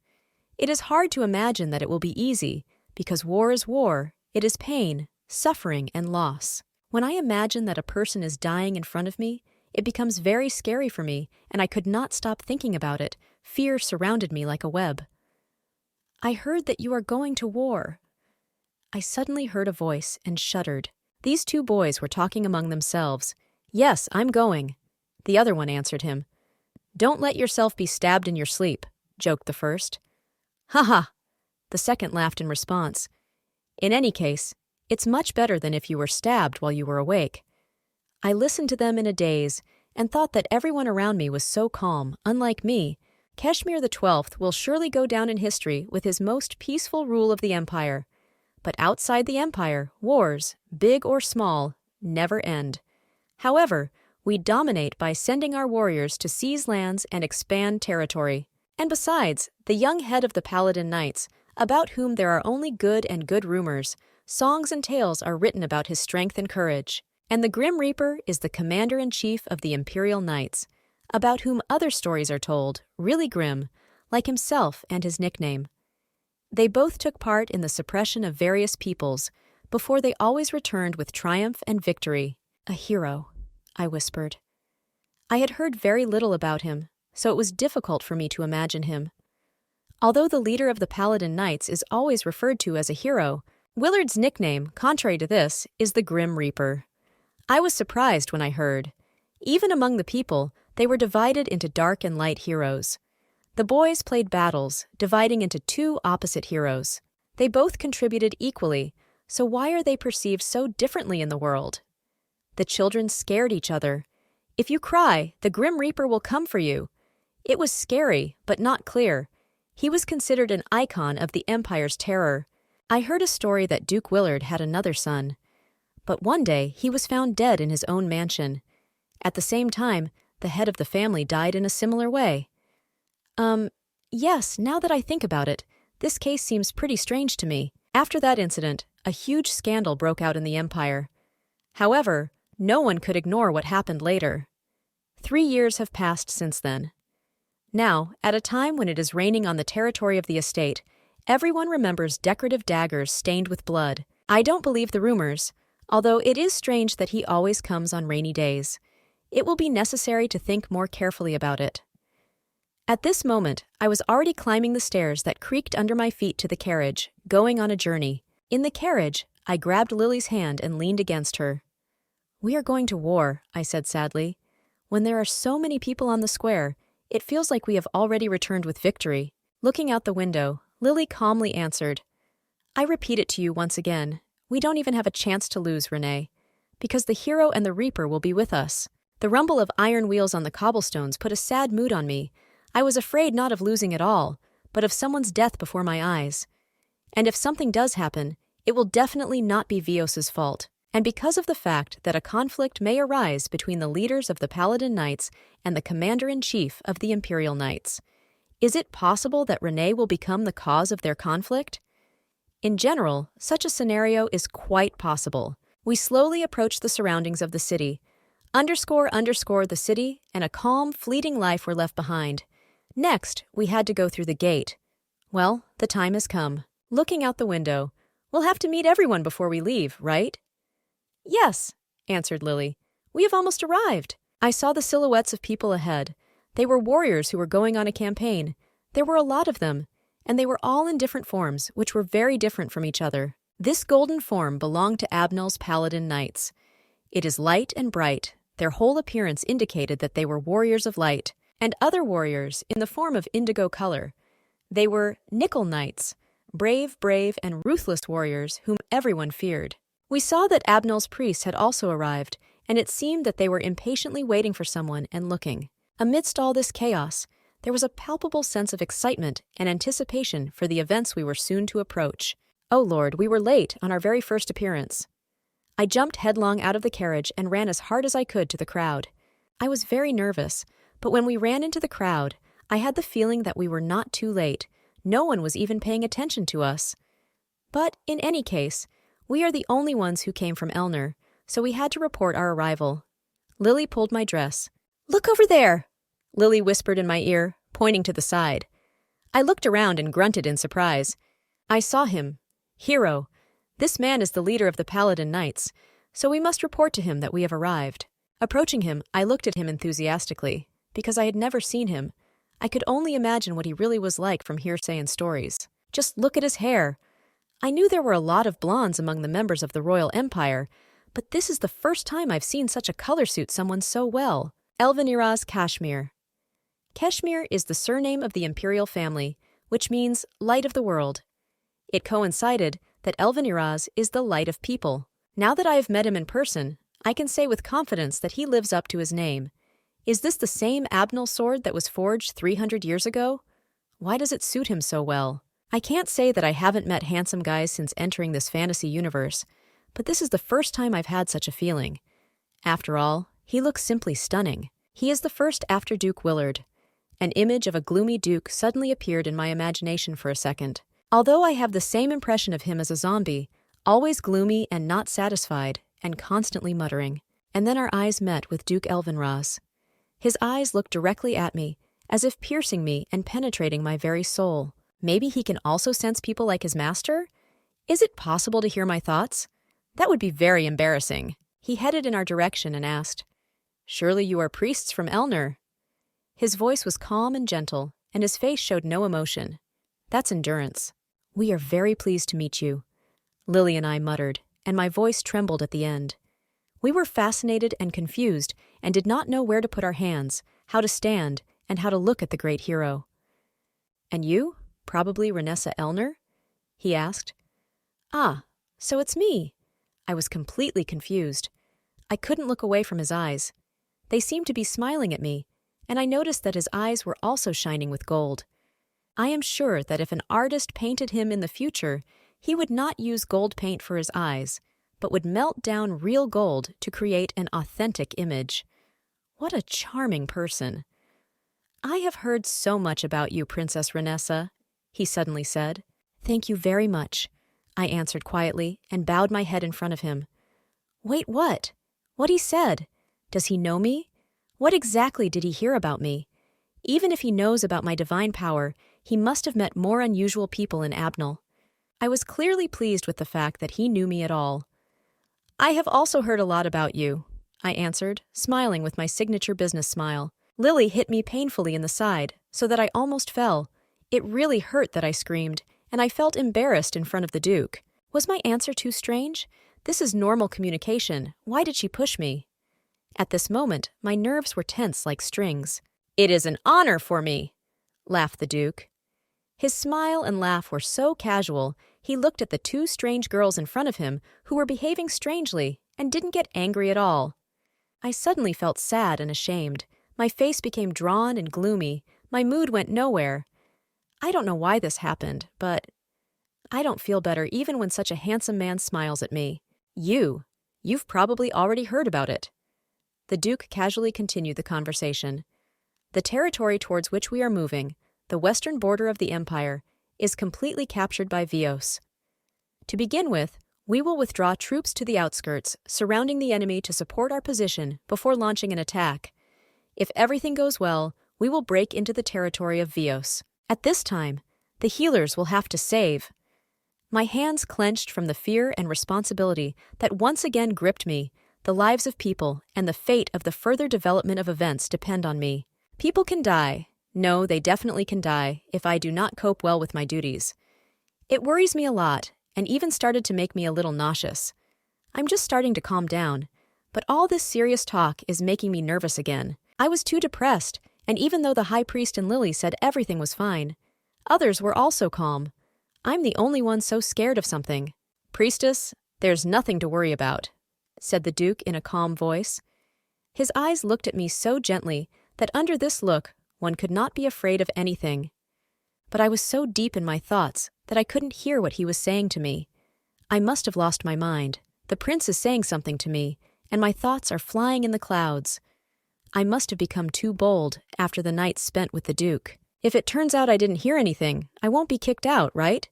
It is hard to imagine that it will be easy, because war is war, it is pain, suffering, and loss. When I imagine that a person is dying in front of me, it becomes very scary for me, and I could not stop thinking about it. Fear surrounded me like a web. "I heard that you are going to war." I suddenly heard a voice and shuddered. These two boys were talking among themselves. "Yes, I'm going." The other one answered him. "Don't let yourself be stabbed in your sleep," joked the first. "Ha ha!" The second laughed in response. "In any case, it's much better than if you were stabbed while you were awake." I listened to them in a daze and thought that everyone around me was so calm, unlike me. Kashmir the 12th will surely go down in history with his most peaceful rule of the empire. But outside the empire, wars, big or small, never end. However, we dominate by sending our warriors to seize lands and expand territory. And besides, the young head of the Paladin Knights, about whom there are only good and good rumors, songs and tales are written about his strength and courage. And the Grim Reaper is the commander-in-chief of the Imperial Knights, about whom other stories are told, really grim, like himself and his nickname. They both took part in the suppression of various peoples, before they always returned with triumph and victory. A hero, I whispered. I had heard very little about him, so it was difficult for me to imagine him. Although the leader of the Paladin Knights is always referred to as a hero, Willard's nickname, contrary to this, is the Grim Reaper. I was surprised when I heard. Even among the people, they were divided into dark and light heroes. The boys played battles, dividing into two opposite heroes. They both contributed equally, so why are they perceived so differently in the world? The children scared each other. If you cry, the Grim Reaper will come for you. It was scary, but not clear. He was considered an icon of the Empire's terror. I heard a story that Duke Willard had another son. But one day, he was found dead in his own mansion. At the same time, the head of the family died in a similar way. Yes, now that I think about it, this case seems pretty strange to me. After that incident, a huge scandal broke out in the Empire. However, no one could ignore what happened later. 3 years have passed since then. Now, at a time when it is raining on the territory of the estate, everyone remembers decorative daggers stained with blood. I don't believe the rumors, although it is strange that he always comes on rainy days. It will be necessary to think more carefully about it. At this moment, I was already climbing the stairs that creaked under my feet to the carriage, going on a journey. In the carriage, I grabbed Lily's hand and leaned against her. "We are going to war," I said sadly. "When there are so many people on the square, it feels like we have already returned with victory." Looking out the window, Lily calmly answered, "I repeat it to you once again. We don't even have a chance to lose, Renee, because the hero and the Reaper will be with us." The rumble of iron wheels on the cobblestones put a sad mood on me. I was afraid not of losing at all, but of someone's death before my eyes. And if something does happen, it will definitely not be Vios's fault. And because of the fact that a conflict may arise between the leaders of the Paladin Knights and the commander-in-chief of the Imperial Knights, is it possible that Renee will become the cause of their conflict? In general, such a scenario is quite possible. We slowly approached the surroundings of the city. The city and a calm, fleeting life were left behind. Next, we had to go through the gate. Well, the time has come. Looking out the window, we'll have to meet everyone before we leave, right? "Yes," answered Lily. "We have almost arrived." I saw the silhouettes of people ahead. They were warriors who were going on a campaign. There were a lot of them, and they were all in different forms, which were very different from each other. This golden form belonged to Abnell's Paladin Knights. It is light and bright. Their whole appearance indicated that they were warriors of light, and other warriors in the form of indigo color. They were Nickel Knights, brave, and ruthless warriors whom everyone feared. We saw that Abnell's priests had also arrived, and it seemed that they were impatiently waiting for someone and looking. Amidst all this chaos, there was a palpable sense of excitement and anticipation for the events we were soon to approach. Oh Lord, we were late on our very first appearance. I jumped headlong out of the carriage and ran as hard as I could to the crowd. I was very nervous, but when we ran into the crowd, I had the feeling that we were not too late. No one was even paying attention to us. But, in any case, we are the only ones who came from Elner, so we had to report our arrival. Lily pulled my dress. "Look over there!" Lily whispered in my ear, pointing to the side. I looked around and grunted in surprise. I saw him. Hero. This man is the leader of the Paladin Knights, so we must report to him that we have arrived. Approaching him, I looked at him enthusiastically. Because I had never seen him, I could only imagine what he really was like from hearsay and stories. Just look at his hair. I knew there were a lot of blondes among the members of the Royal Empire, but this is the first time I've seen such a color suit someone so well. Elviniraz Kashmir. Kashmir is the surname of the imperial family, which means light of the world. It coincided that Elviniraz is the light of people. Now that I have met him in person, I can say with confidence that he lives up to his name. Is this the same Abnell sword that was forged 300 years ago? Why does it suit him so well? I can't say that I haven't met handsome guys since entering this fantasy universe, but this is the first time I've had such a feeling. After all, he looks simply stunning. He is the first after Duke Willard. An image of a gloomy duke suddenly appeared in my imagination for a second. Although I have the same impression of him as a zombie, always gloomy and not satisfied, and constantly muttering. And then our eyes met with Duke Elvenraz. His eyes looked directly at me, as if piercing me and penetrating my very soul. Maybe he can also sense people like his master? Is it possible to hear my thoughts? That would be very embarrassing. He headed in our direction and asked, "Surely you are priests from Elner?" His voice was calm and gentle, and his face showed no emotion. That's endurance. "We are very pleased to meet you," Lily and I muttered, and my voice trembled at the end. We were fascinated and confused and did not know where to put our hands, how to stand, and how to look at the great hero. "And you? Probably Ranesha Elner?" he asked. "Ah, so it's me." I was completely confused. I couldn't look away from his eyes. They seemed to be smiling at me, and I noticed that his eyes were also shining with gold. I am sure that if an artist painted him in the future, he would not use gold paint for his eyes, but would melt down real gold to create an authentic image. What a charming person. "I have heard so much about you, Princess Ranesha," he suddenly said. "Thank you very much," I answered quietly and bowed my head in front of him. Wait, what? What he said? Does he know me? What exactly did he hear about me? Even if he knows about my divine power, he must have met more unusual people in Abnel. I was clearly pleased with the fact that he knew me at all. "I have also heard a lot about you," I answered, smiling with my signature business smile. Lily hit me painfully in the side, so that I almost fell. It really hurt that I screamed, and I felt embarrassed in front of the Duke. Was my answer too strange? This is normal communication. Why did she push me? At this moment, my nerves were tense like strings. "It is an honor for me," laughed the Duke. His smile and laugh were so casual, he looked at the two strange girls in front of him who were behaving strangely and didn't get angry at all. I suddenly felt sad and ashamed. My face became drawn and gloomy. My mood went nowhere. I don't know why this happened, but I don't feel better even when such a handsome man smiles at me. You've probably already heard about it." The Duke casually continued the conversation. "The territory towards which we are moving, the western border of the Empire, is completely captured by Vios. To begin with, we will withdraw troops to the outskirts, surrounding the enemy to support our position before launching an attack. If everything goes well, we will break into the territory of Vios. At this time, the healers will have to save." My hands clenched from the fear and responsibility that once again gripped me. The lives of people and the fate of the further development of events depend on me. People can die. No, they definitely can die if I do not cope well with my duties. It worries me a lot, and even started to make me a little nauseous. I'm just starting to calm down, but all this serious talk is making me nervous again. I was too depressed, and even though the High Priest and Lily said everything was fine, others were also calm. I'm the only one so scared of something. "Priestess, there's nothing to worry about," said the Duke in a calm voice. His eyes looked at me so gently that under this look one could not be afraid of anything. But I was so deep in my thoughts that I couldn't hear what he was saying to me. I must have lost my mind. The prince is saying something to me, and my thoughts are flying in the clouds. I must have become too bold after the night spent with the Duke. If it turns out I didn't hear anything, I won't be kicked out, right?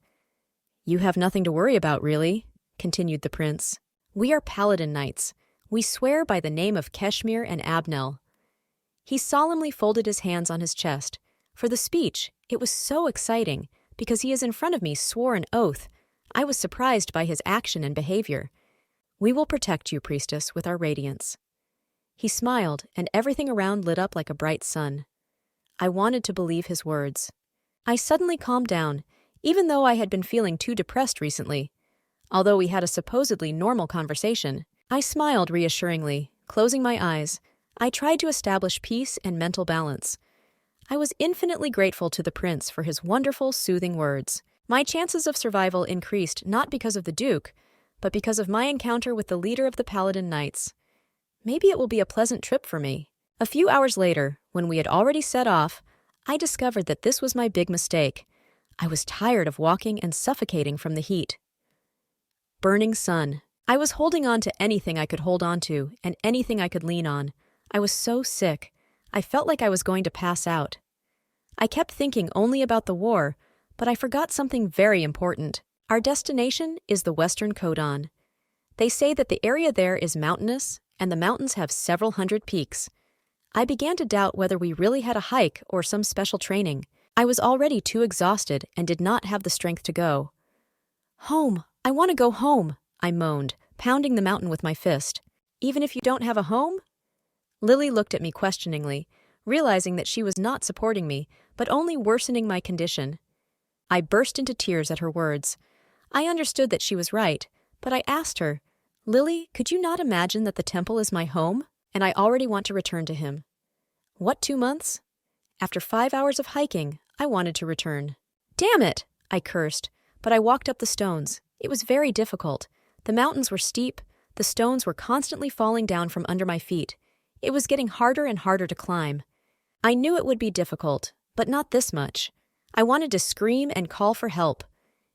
"You have nothing to worry about, really," continued the prince. "We are Paladin knights. We swear by the name of Keshmir and Abnel." He solemnly folded his hands on his chest. For the speech, it was so exciting, because he is in front of me swore an oath. I was surprised by his action and behavior. "We will protect you, priestess, with our radiance." He smiled, and everything around lit up like a bright sun. I wanted to believe his words. I suddenly calmed down, even though I had been feeling too depressed recently. Although we had a supposedly normal conversation, I smiled reassuringly. Closing my eyes, I tried to establish peace and mental balance. I was infinitely grateful to the prince for his wonderful, soothing words. My chances of survival increased not because of the Duke, but because of my encounter with the leader of the Paladin Knights. Maybe it will be a pleasant trip for me. A few hours later, when we had already set off, I discovered that this was my big mistake. I was tired of walking and suffocating from the heat. Burning sun. I was holding on to anything I could hold on to and anything I could lean on. I was so sick. I felt like I was going to pass out. I kept thinking only about the war, but I forgot something very important. Our destination is the Western Codon. They say that the area there is mountainous, and the mountains have several hundred peaks. I began to doubt whether we really had a hike or some special training. I was already too exhausted and did not have the strength to go. "Home! I want to go home!" I moaned, pounding the mountain with my fist. "Even if you don't have a home?" Lily looked at me questioningly, realizing that she was not supporting me, but only worsening my condition. I burst into tears at her words. I understood that she was right, but I asked her, "Lily, could you not imagine that the temple is my home, and I already want to return to him?" "What, 2 months?" After 5 hours of hiking, I wanted to return. "Damn it!" I cursed, but I walked up the stones. It was very difficult. The mountains were steep, the stones were constantly falling down from under my feet. It was getting harder and harder to climb. I knew it would be difficult, but not this much. I wanted to scream and call for help.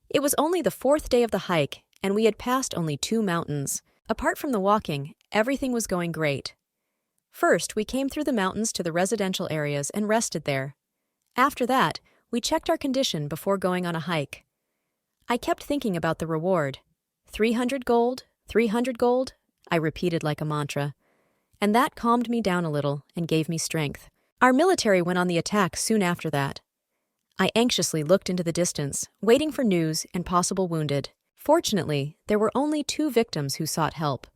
It was only the 4th day of the hike, and we had passed only 2 mountains. Apart from the walking, everything was going great. First, we came through the mountains to the residential areas and rested there. After that, we checked our condition before going on a hike. I kept thinking about the reward. 300 gold, 300 gold, I repeated like a mantra. And that calmed me down a little and gave me strength. Our military went on the attack soon after that. I anxiously looked into the distance, waiting for news and possible wounded. Fortunately, there were only 2 victims who sought help.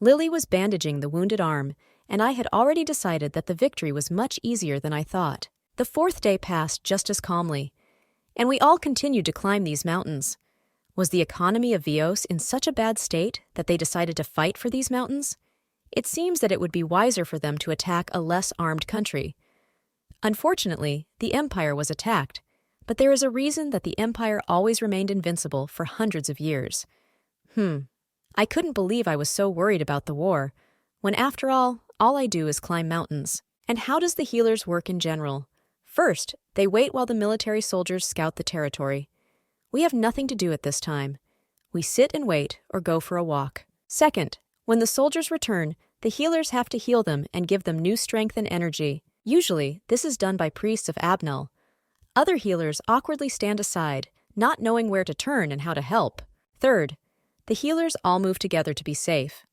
Lily was bandaging the wounded arm, and I had already decided that the victory was much easier than I thought. The 4th day passed just as calmly, and we all continued to climb these mountains. Was the economy of Vios in such a bad state that they decided to fight for these mountains? It seems that it would be wiser for them to attack a less armed country. Unfortunately, the empire was attacked, but there is a reason that the empire always remained invincible for hundreds of years. I couldn't believe I was so worried about the war, when after all I do is climb mountains. And how does the healers work in general? First, they wait while the military soldiers scout the territory. We have nothing to do at this time. We sit and wait or go for a walk. Second, when the soldiers return, the healers have to heal them and give them new strength and energy. Usually, this is done by priests of Abnel. Other healers awkwardly stand aside, not knowing where to turn and how to help. Third, the healers all move together to be safe.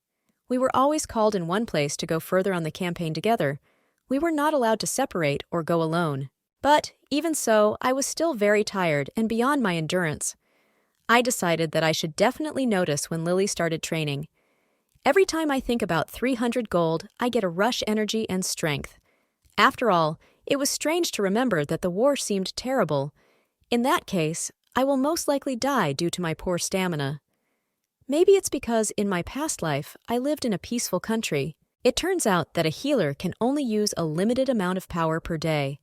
We were always called in one place to go further on the campaign together. We were not allowed to separate or go alone. But, even so, I was still very tired and beyond my endurance. I decided that I should definitely notice when Lily started training. Every time I think about 300 gold, I get a rush energy and strength. After all, it was strange to remember that the war seemed terrible. In that case, I will most likely die due to my poor stamina. Maybe it's because in my past life, I lived in a peaceful country. It turns out that a healer can only use a limited amount of power per day.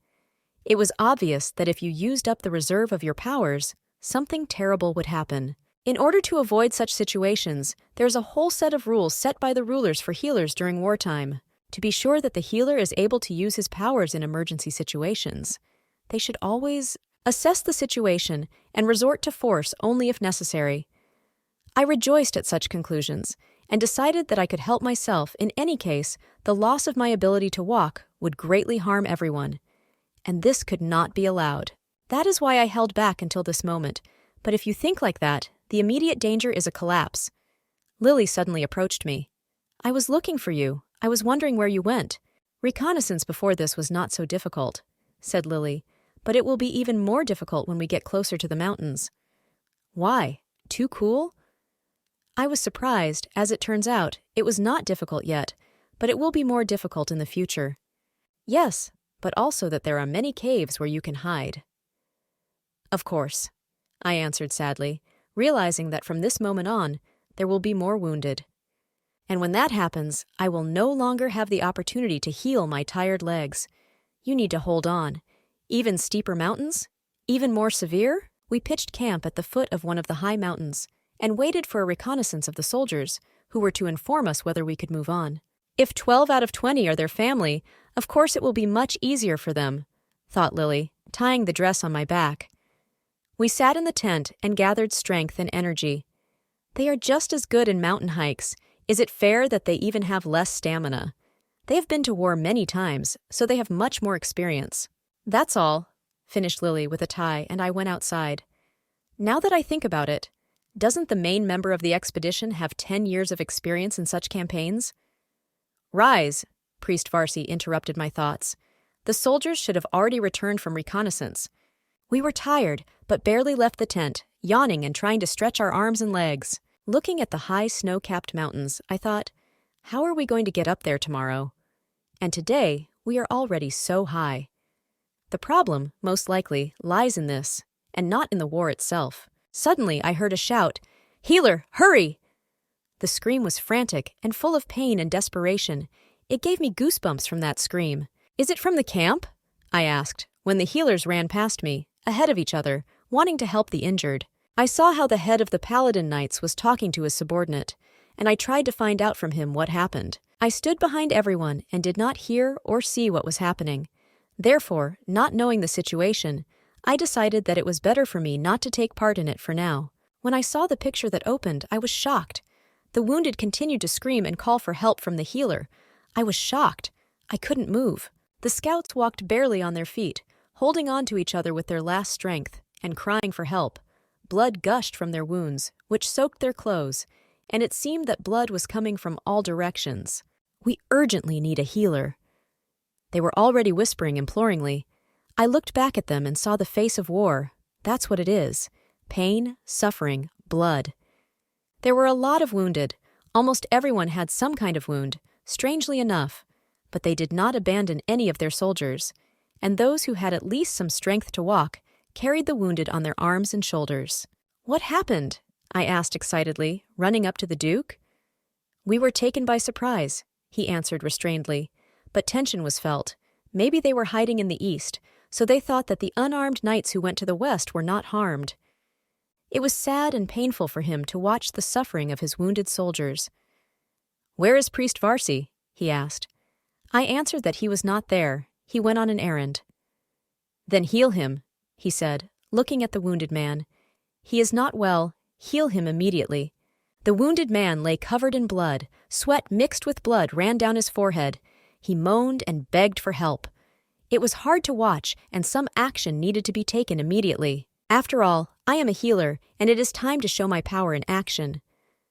It was obvious that if you used up the reserve of your powers, something terrible would happen. In order to avoid such situations, there's a whole set of rules set by the rulers for healers during wartime. To be sure that the healer is able to use his powers in emergency situations, they should always assess the situation and resort to force only if necessary. I rejoiced at such conclusions and decided that I could help myself. In any case, the loss of my ability to walk would greatly harm everyone, and this could not be allowed. That is why I held back until this moment, but if you think like that, the immediate danger is a collapse. Lily suddenly approached me. "I was looking for you. I was wondering where you went." "Reconnaissance before this was not so difficult," said Lily, "but it will be even more difficult when we get closer to the mountains." "Why? Too cool?" I was surprised. As it turns out, it was not difficult yet, but it will be more difficult in the future. "Yes, but also that there are many caves where you can hide." "Of course," I answered sadly, realizing that from this moment on, there will be more wounded. And when that happens, I will no longer have the opportunity to heal my tired legs. You need to hold on. Even steeper mountains? Even more severe? We pitched camp at the foot of one of the high mountains and waited for a reconnaissance of the soldiers, who were to inform us whether we could move on. If 12 out of 20 are their family, of course it will be much easier for them, thought Lily, tying the dress on my back. We sat in the tent and gathered strength and energy. They are just as good in mountain hikes. Is it fair that they even have less stamina? They have been to war many times, so they have much more experience. "That's all," finished Lily with a tie, and I went outside. Now that I think about it, Doesn't the main member of the expedition have 10 years of experience in such campaigns? Rise, Priest Varsi interrupted my thoughts. The soldiers should have already returned from reconnaissance. We were tired, but barely left the tent, yawning and trying to stretch our arms and legs. Looking at the high snow-capped mountains, I thought, how are we going to get up there tomorrow? And today, we are already so high. The problem, most likely, lies in this, and not in the war itself. Suddenly, I heard a shout, "Healer, hurry!" The scream was frantic and full of pain and desperation. It gave me goosebumps from that scream. "Is it from the camp?" I asked, when the healers ran past me, ahead of each other, wanting to help the injured. I saw how the head of the Paladin Knights was talking to his subordinate, and I tried to find out from him what happened. I stood behind everyone and did not hear or see what was happening. Therefore, not knowing the situation, I decided that it was better for me not to take part in it for now. When I saw the picture that opened, I was shocked. The wounded continued to scream and call for help from the healer. I was shocked. I couldn't move. The scouts walked barely on their feet, holding on to each other with their last strength, and crying for help. Blood gushed from their wounds, which soaked their clothes, and it seemed that blood was coming from all directions. "We urgently need a healer." They were already whispering imploringly. I looked back at them and saw the face of war. That's what it is. Pain, suffering, blood. There were a lot of wounded. Almost everyone had some kind of wound, strangely enough, but they did not abandon any of their soldiers, and those who had at least some strength to walk carried the wounded on their arms and shoulders. "What happened?" I asked excitedly, running up to the Duke. "We were taken by surprise," he answered restrainedly, but tension was felt. Maybe they were hiding in the east, so they thought that the unarmed knights who went to the west were not harmed. It was sad and painful for him to watch the suffering of his wounded soldiers. "Where is Priest Varsi?" he asked. I answered that he was not there. He went on an errand. "Then heal him," he said, looking at the wounded man. "He is not well. Heal him immediately." The wounded man lay covered in blood. Sweat mixed with blood ran down his forehead. He moaned and begged for help. It was hard to watch, and some action needed to be taken immediately. After all, I am a healer, and it is time to show my power in action.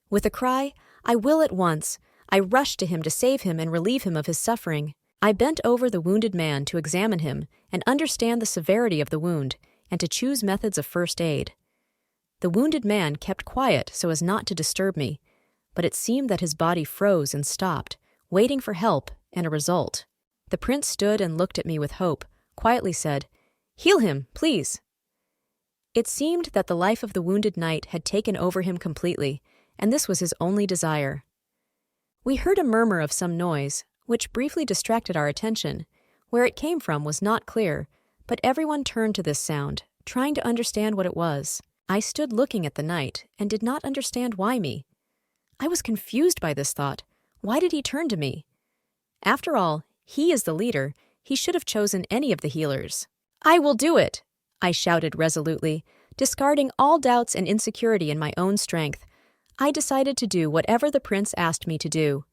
With a cry, "I will at once," I rushed to him to save him and relieve him of his suffering. I bent over the wounded man to examine him and understand the severity of the wound, and to choose methods of first aid. The wounded man kept quiet so as not to disturb me, but it seemed that his body froze and stopped, waiting for help and a result. The prince stood and looked at me with hope, quietly said, "Heal him, please." It seemed that the life of the wounded knight had taken over him completely, and this was his only desire. We heard a murmur of some noise, which briefly distracted our attention. Where it came from was not clear, but everyone turned to this sound, trying to understand what it was. I stood looking at the knight and did not understand why me. I was confused by this thought. Why did he turn to me? After all, he is the leader. He should have chosen any of the healers. "I will do it," I shouted resolutely, discarding all doubts and insecurity in my own strength. I decided to do whatever the prince asked me to do.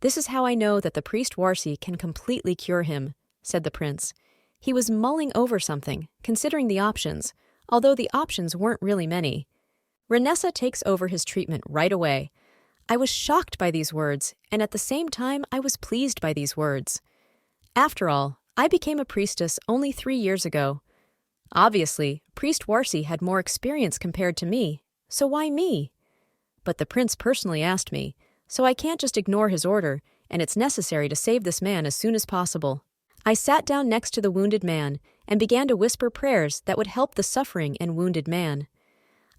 "This is how I know that the priest Varsi can completely cure him," said the prince. He was mulling over something, considering the options, although the options weren't really many. "Ranesha takes over his treatment right away." I was shocked by these words, and at the same time I was pleased by these words. After all, I became a priestess only 3 years ago. Obviously, Priest Varsi had more experience compared to me, so why me? But the prince personally asked me, so I can't just ignore his order, and it's necessary to save this man as soon as possible. I sat down next to the wounded man and began to whisper prayers that would help the suffering and wounded man.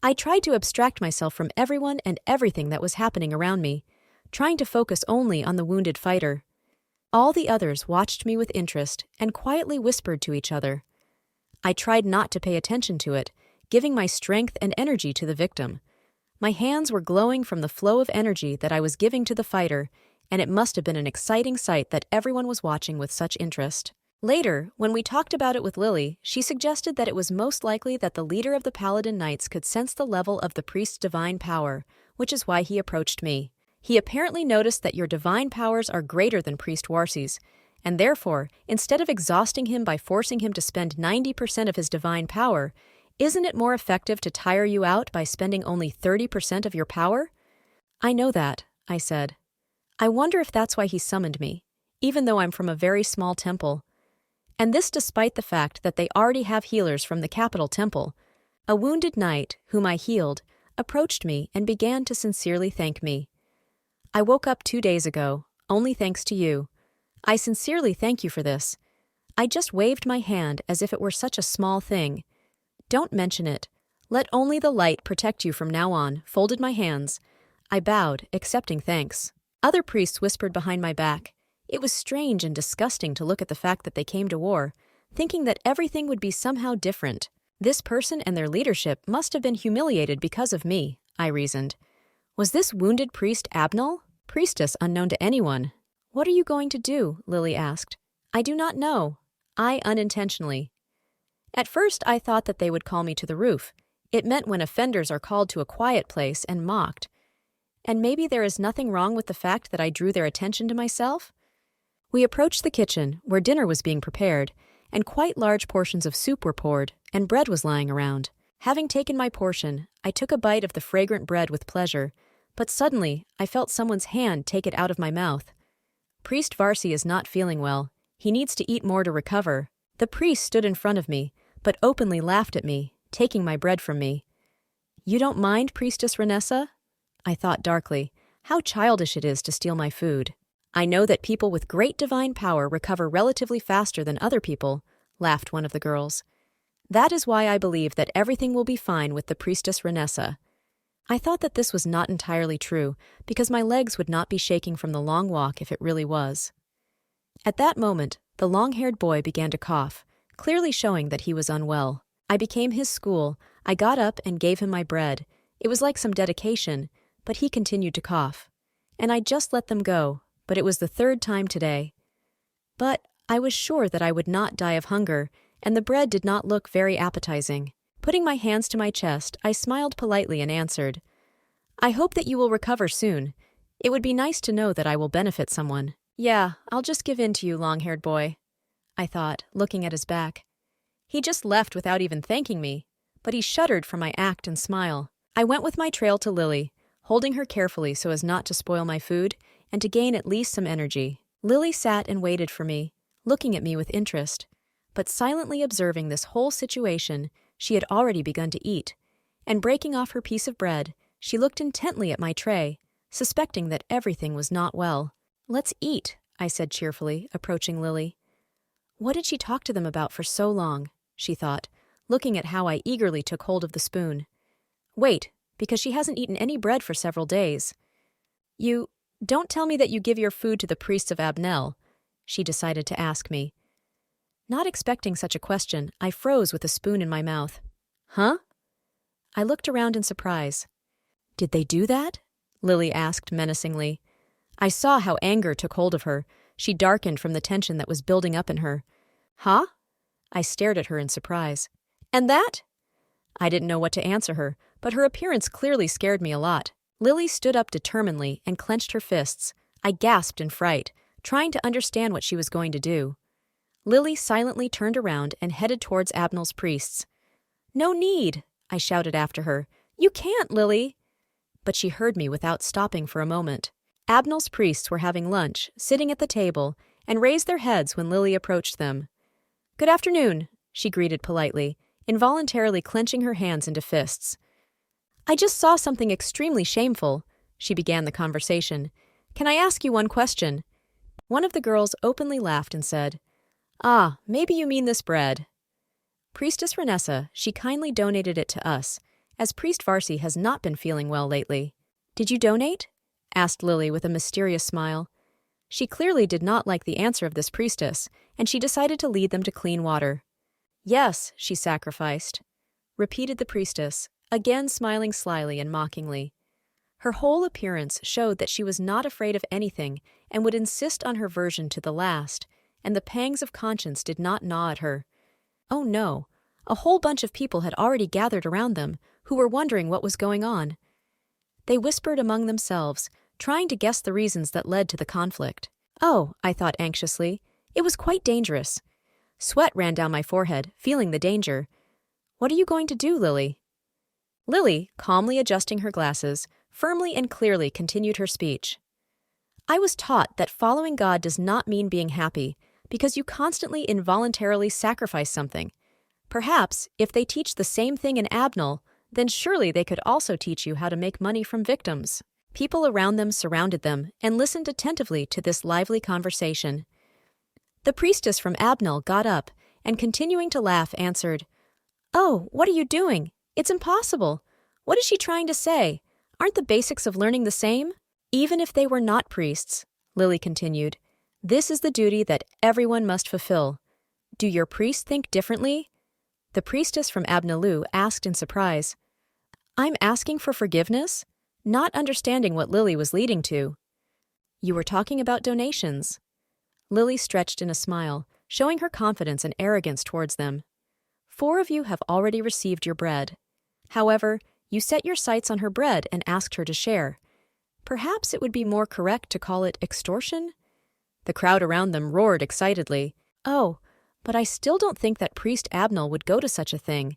I tried to abstract myself from everyone and everything that was happening around me, trying to focus only on the wounded fighter. All the others watched me with interest and quietly whispered to each other. I tried not to pay attention to it, giving my strength and energy to the victim. My hands were glowing from the flow of energy that I was giving to the fighter, and it must have been an exciting sight that everyone was watching with such interest. Later, when we talked about it with Lily, she suggested that it was most likely that the leader of the Paladin Knights could sense the level of the priest's divine power, which is why he approached me. He apparently noticed that your divine powers are greater than Priest Varsi's, and therefore, instead of exhausting him by forcing him to spend 90% of his divine power, Isn't it more effective to tire you out by spending only 30% of your power? I know that, I said. I wonder if that's why he summoned me, even though I'm from a very small temple. And this despite the fact that they already have healers from the capital temple. A wounded knight, whom I healed, approached me and began to sincerely thank me. I woke up 2 days ago, only thanks to you. I sincerely thank you for this. I just waved my hand as if it were such a small thing. Don't mention it. Let only the light protect you from now on, folded my hands. I bowed, accepting thanks. Other priests whispered behind my back. It was strange and disgusting to look at the fact that they came to war, thinking that everything would be somehow different. This person and their leadership must have been humiliated because of me, I reasoned. Was this wounded priest Abnel? Priestess unknown to anyone. What are you going to do? Lily asked. I do not know. I unintentionally. At first I thought that they would call me to the roof. It meant when offenders are called to a quiet place and mocked. And maybe there is nothing wrong with the fact that I drew their attention to myself? We approached the kitchen, where dinner was being prepared, and quite large portions of soup were poured, and bread was lying around. Having taken my portion, I took a bite of the fragrant bread with pleasure, but suddenly I felt someone's hand take it out of my mouth. Priest Varsi is not feeling well. He needs to eat more to recover. The priest stood in front of me, but openly laughed at me, taking my bread from me. You don't mind, Priestess Ranesha? I thought darkly, how childish it is to steal my food. I know that people with great divine power recover relatively faster than other people, laughed one of the girls. That is why I believe that everything will be fine with the Priestess Ranesha. I thought that this was not entirely true, because my legs would not be shaking from the long walk if it really was. At that moment, the long-haired boy began to cough, clearly showing that he was unwell. I became his school. I got up and gave him my bread. It was like some dedication, but he continued to cough. And I just let them go, but it was the 3rd time today. But I was sure that I would not die of hunger, and the bread did not look very appetizing. Putting my hands to my chest, I smiled politely and answered, I hope that you will recover soon. It would be nice to know that I will benefit someone. Yeah, I'll just give in to you, long-haired boy, I thought, looking at his back. He just left without even thanking me, but he shuddered from my act and smile. I went with my trail to Lily, holding her carefully so as not to spoil my food and to gain at least some energy. Lily sat and waited for me, looking at me with interest, but silently observing this whole situation. She had already begun to eat, and breaking off her piece of bread, she looked intently at my tray, suspecting that everything was not well. Let's eat, I said cheerfully, approaching Lily. What did she talk to them about for so long? She thought, looking at how I eagerly took hold of the spoon. Wait, because she hasn't eaten any bread for several days. You don't tell me that you give your food to the priests of Abnel, she decided to ask me. Not expecting such a question, I froze with a spoon in my mouth. Huh? I looked around in surprise. Did they do that? Lily asked menacingly. I saw how anger took hold of her. She darkened from the tension that was building up in her. Huh? I stared at her in surprise. And that? I didn't know what to answer her, but her appearance clearly scared me a lot. Lily stood up determinedly and clenched her fists. I gasped in fright, trying to understand what she was going to do. Lily silently turned around and headed towards Abnel's priests. No need, I shouted after her. You can't, Lily. But she heard me without stopping for a moment. Abnel's priests were having lunch, sitting at the table, and raised their heads when Lily approached them. Good afternoon, she greeted politely, involuntarily clenching her hands into fists. I just saw something extremely shameful, she began the conversation. Can I ask you one question? One of the girls openly laughed and said, Ah, maybe you mean this bread. Priestess Ranesha, she kindly donated it to us, as Priest Varsi has not been feeling well lately. Did you donate? Asked Lily with a mysterious smile. She clearly did not like the answer of this priestess, and she decided to lead them to clean water. Yes, she sacrificed, repeated the priestess, again smiling slyly and mockingly. Her whole appearance showed that she was not afraid of anything and would insist on her version to the last, and the pangs of conscience did not gnaw at her. Oh no, a whole bunch of people had already gathered around them, who were wondering what was going on. They whispered among themselves, trying to guess the reasons that led to the conflict. Oh, I thought anxiously, it was quite dangerous. Sweat ran down my forehead, feeling the danger. What are you going to do, Lily? Lily, calmly adjusting her glasses, firmly and clearly continued her speech. I was taught that following God does not mean being happy, because you constantly involuntarily sacrifice something. Perhaps, if they teach the same thing in Abnel, then surely they could also teach you how to make money from victims. People around them surrounded them and listened attentively to this lively conversation. The priestess from Abnel got up and, continuing to laugh, answered, "Oh, what are you doing? It's impossible. What is she trying to say? Aren't the basics of learning the same?" Even if they were not priests, Lily continued, this is the duty that everyone must fulfill. Do your priests think differently? The priestess from Abnelu asked in surprise. I'm asking for forgiveness? Not understanding what Lily was leading to. You were talking about donations. Lily stretched in a smile, showing her confidence and arrogance towards them. 4 of you have already received your bread. However, you set your sights on her bread and asked her to share. Perhaps it would be more correct to call it extortion? The crowd around them roared excitedly. Oh, but I still don't think that Priest Abnel would go to such a thing.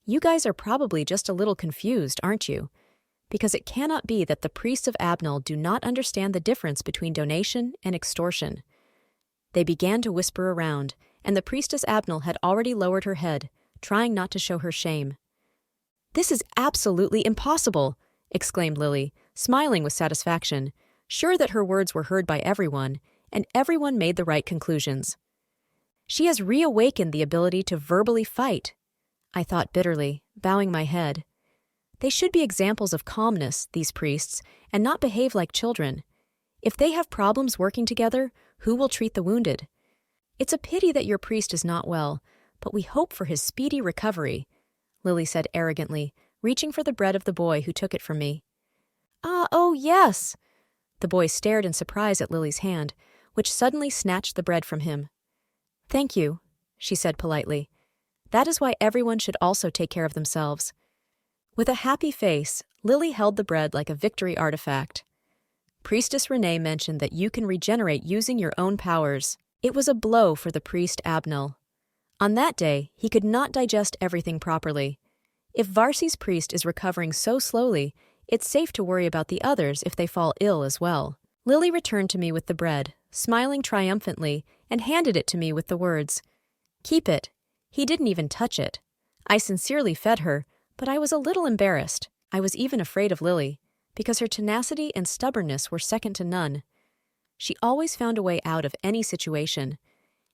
You guys are probably just a little confused, aren't you? Because it cannot be that the priests of Abnel do not understand the difference between donation and extortion. They began to whisper around, and the priestess Abnel had already lowered her head, trying not to show her shame. This is absolutely impossible, exclaimed Lily, smiling with satisfaction, sure that her words were heard by everyone, and everyone made the right conclusions. She has reawakened the ability to verbally fight, I thought bitterly, bowing my head. They should be examples of calmness, these priests, and not behave like children. If they have problems working together, who will treat the wounded? It's a pity that your priest is not well, but we hope for his speedy recovery, Lily said arrogantly, reaching for the bread of the boy who took it from me. Oh yes! The boy stared in surprise at Lily's hand, which suddenly snatched the bread from him. Thank you, she said politely. That is why everyone should also take care of themselves. With a happy face, Lily held the bread like a victory artifact. Priestess Renee mentioned that you can regenerate using your own powers. It was a blow for the priest Abnel. On that day, he could not digest everything properly. If Varsi's priest is recovering so slowly, it's safe to worry about the others if they fall ill as well. Lily returned to me with the bread, smiling triumphantly, and handed it to me with the words, "Keep it." He didn't even touch it. I sincerely fed her, but I was a little embarrassed. I was even afraid of Lily, because her tenacity and stubbornness were second to none. She always found a way out of any situation,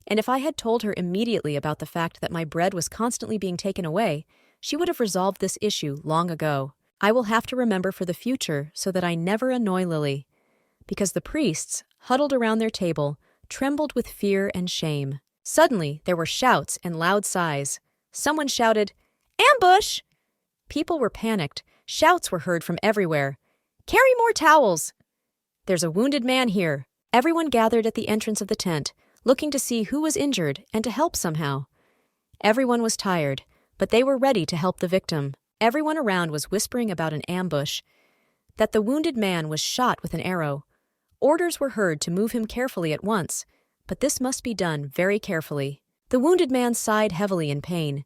and if I had told her immediately about the fact that my bread was constantly being taken away, she would have resolved this issue long ago. I will have to remember for the future so that I never annoy Lily, because the priests, huddled around their table, trembled with fear and shame. Suddenly, there were shouts and loud sighs. Someone shouted, "Ambush!" People were panicked. Shouts were heard from everywhere. "Carry more towels!" "There's a wounded man here." Everyone gathered at the entrance of the tent, looking to see who was injured and to help somehow. Everyone was tired, but they were ready to help the victim. Everyone around was whispering about an ambush, that the wounded man was shot with an arrow. Orders were heard to move him carefully at once, but this must be done very carefully. The wounded man sighed heavily in pain.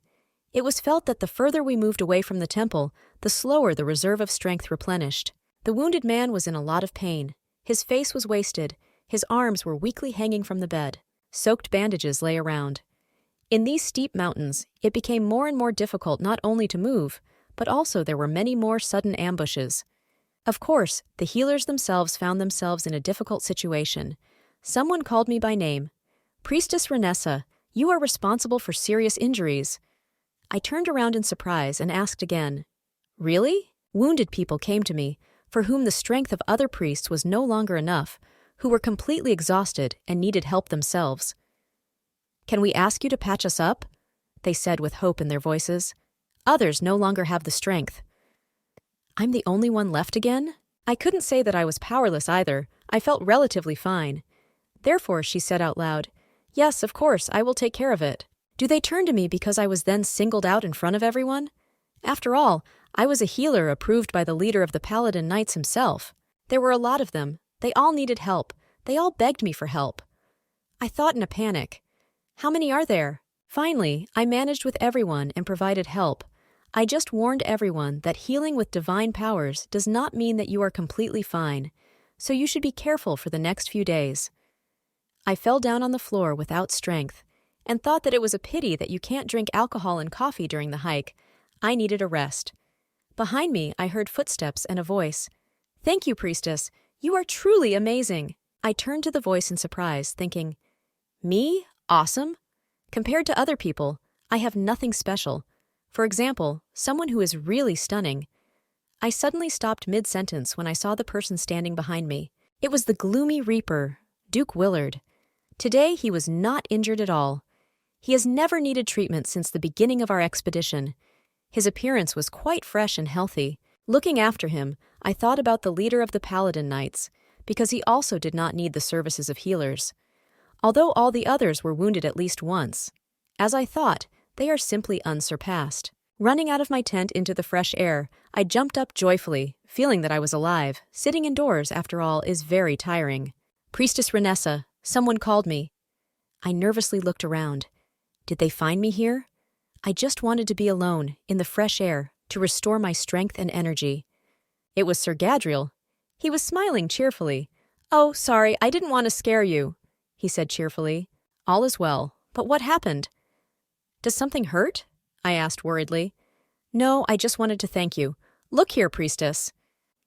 It was felt that the further we moved away from the temple, the slower the reserve of strength replenished. The wounded man was in a lot of pain. His face was wasted. His arms were weakly hanging from the bed. Soaked bandages lay around. In these steep mountains, it became more and more difficult not only to move, but also there were many more sudden ambushes. Of course, the healers themselves found themselves in a difficult situation. Someone called me by name. "Priestess Ranesha, you are responsible for serious injuries." I turned around in surprise and asked again, "Really?" Wounded people came to me, for whom the strength of other priests was no longer enough, who were completely exhausted and needed help themselves. "Can we ask you to patch us up?" they said with hope in their voices. "Others no longer have the strength." I'm the only one left again? I couldn't say that I was powerless either. I felt relatively fine. Therefore, she said out loud, "Yes, of course, I will take care of it." Do they turn to me because I was then singled out in front of everyone? After all, I was a healer approved by the leader of the Paladin Knights himself. There were a lot of them. They all needed help. They all begged me for help. I thought in a panic, how many are there? Finally, I managed with everyone and provided help. I just warned everyone that healing with divine powers does not mean that you are completely fine, so you should be careful for the next few days. I fell down on the floor without strength and thought that it was a pity that you can't drink alcohol and coffee during the hike. I needed a rest. Behind me, I heard footsteps and a voice. "Thank you, priestess. You are truly amazing." I turned to the voice in surprise, thinking, "Me? Awesome? Compared to other people, I have nothing special. For example, someone who is really stunning." I suddenly stopped mid-sentence when I saw the person standing behind me. It was the gloomy Reaper, Duke Willard. Today he was not injured at all. He has never needed treatment since the beginning of our expedition. His appearance was quite fresh and healthy. Looking after him, I thought about the leader of the Paladin Knights, because he also did not need the services of healers. Although all the others were wounded at least once, as I thought, they are simply unsurpassed. Running out of my tent into the fresh air, I jumped up joyfully, feeling that I was alive. Sitting indoors, after all, is very tiring. "Priestess Ranesha," someone called me. I nervously looked around. Did they find me here? I just wanted to be alone, in the fresh air, to restore my strength and energy. It was Sir Gadriel. He was smiling cheerfully. "Oh, sorry, I didn't want to scare you," he said cheerfully. "All is well. But what happened?" "Does something hurt?" I asked worriedly. "No, I just wanted to thank you. Look here, priestess."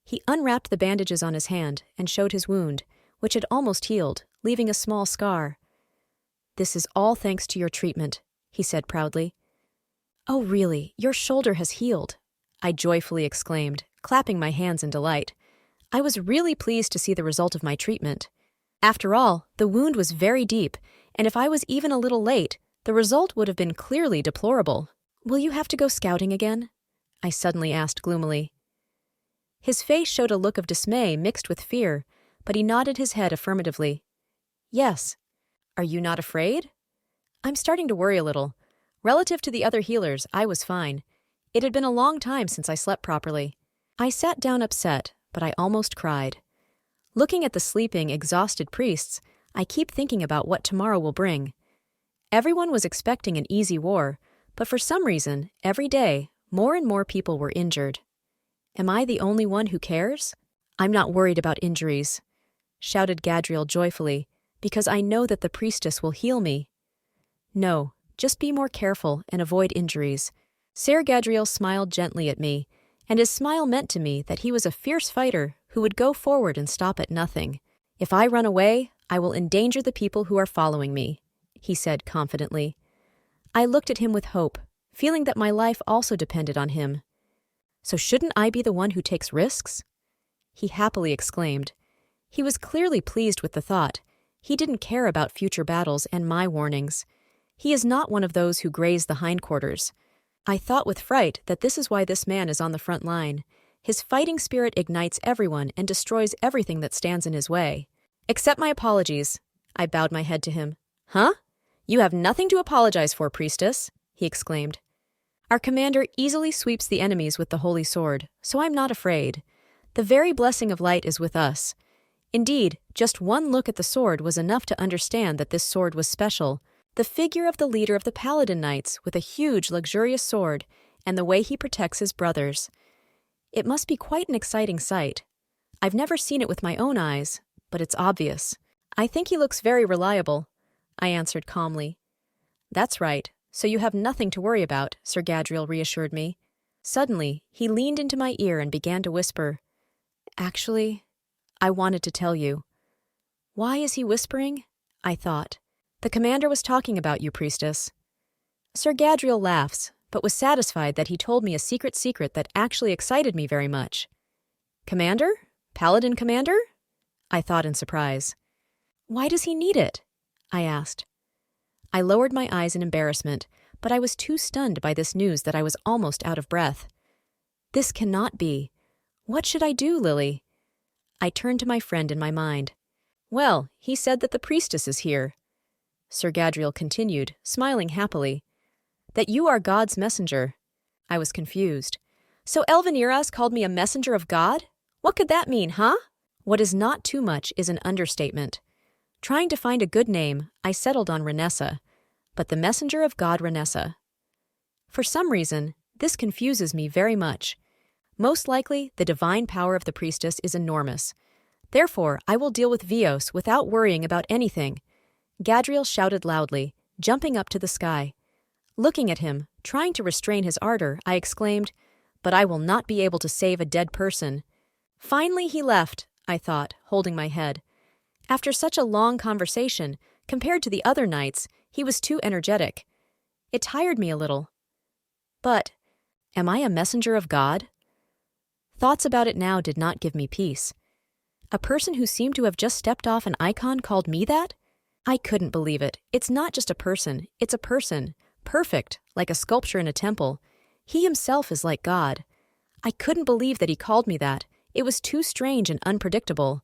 He unwrapped the bandages on his hand and showed his wound, which had almost healed, leaving a small scar. "This is all thanks to your treatment," he said proudly. "Oh, really? Your shoulder has healed," I joyfully exclaimed, clapping my hands in delight. I was really pleased to see the result of my treatment. After all, the wound was very deep, and if I was even a little late, the result would have been clearly deplorable. "Will you have to go scouting again?" I suddenly asked gloomily. His face showed a look of dismay mixed with fear, but he nodded his head affirmatively. "Yes." "Are you not afraid?" "I'm starting to worry a little. Relative to the other healers, I was fine. It had been a long time since I slept properly." I sat down upset, but I almost cried. Looking at the sleeping, exhausted priests, I keep thinking about what tomorrow will bring. Everyone was expecting an easy war, but for some reason, every day, more and more people were injured. Am I the only one who cares? "I'm not worried about injuries," shouted Gadriel joyfully, "because I know that the priestess will heal me." "No, just be more careful and avoid injuries." Sir Gadriel smiled gently at me, and his smile meant to me that he was a fierce fighter who would go forward and stop at nothing. "If I run away, I will endanger the people who are following me," he said confidently. I looked at him with hope, feeling that my life also depended on him. "So shouldn't I be the one who takes risks?" he happily exclaimed. He was clearly pleased with the thought. He didn't care about future battles and my warnings. He is not one of those who graze the hindquarters. I thought with fright that this is why this man is on the front line. His fighting spirit ignites everyone and destroys everything that stands in his way. "Accept my apologies." I bowed my head to him. "Huh? You have nothing to apologize for, priestess," he exclaimed. "Our commander easily sweeps the enemies with the holy sword, so I'm not afraid. The very blessing of light is with us. Indeed, just one look at the sword was enough to understand that this sword was special. The figure of the leader of the Paladin Knights with a huge, luxurious sword, and the way he protects his brothers. It must be quite an exciting sight. I've never seen it with my own eyes, but it's obvious. I think he looks very reliable," I answered calmly. "That's right, so you have nothing to worry about," Sir Gadriel reassured me. Suddenly, he leaned into my ear and began to whisper. "Actually, I wanted to tell you." Why is he whispering? I thought. "The commander was talking about you, priestess." Sir Gadriel laughs, but was satisfied that he told me a secret that actually excited me very much. "Commander? Paladin commander?" I thought in surprise. "Why does he need it?" I asked. I lowered my eyes in embarrassment, but I was too stunned by this news that I was almost out of breath. This cannot be. What should I do, Lily? I turned to my friend in my mind. "Well, he said that the priestess is here," Sir Gadriel continued, smiling happily. "That you are God's messenger." I was confused. "So Elviniras called me a messenger of God? What could that mean, huh?" What is not too much is an understatement. Trying to find a good name, I settled on Ranesha. but the messenger of God Ranesha. For some reason, this confuses me very much. Most likely, the divine power of the priestess is enormous. Therefore, I will deal with Vios without worrying about anything. Gadriel shouted loudly, jumping up to the sky. Looking at him, trying to restrain his ardor, I exclaimed, "But I will not be able to save a dead person." Finally he left, I thought, holding my head. After such a long conversation, compared to the other nights, he was too energetic. It tired me a little. But, am I a messenger of God? Thoughts about it now did not give me peace. A person who seemed to have just stepped off an icon called me that? I couldn't believe it. It's not just a person, it's a person. Perfect, like a sculpture in a temple. He himself is like God. I couldn't believe that he called me that. It was too strange and unpredictable.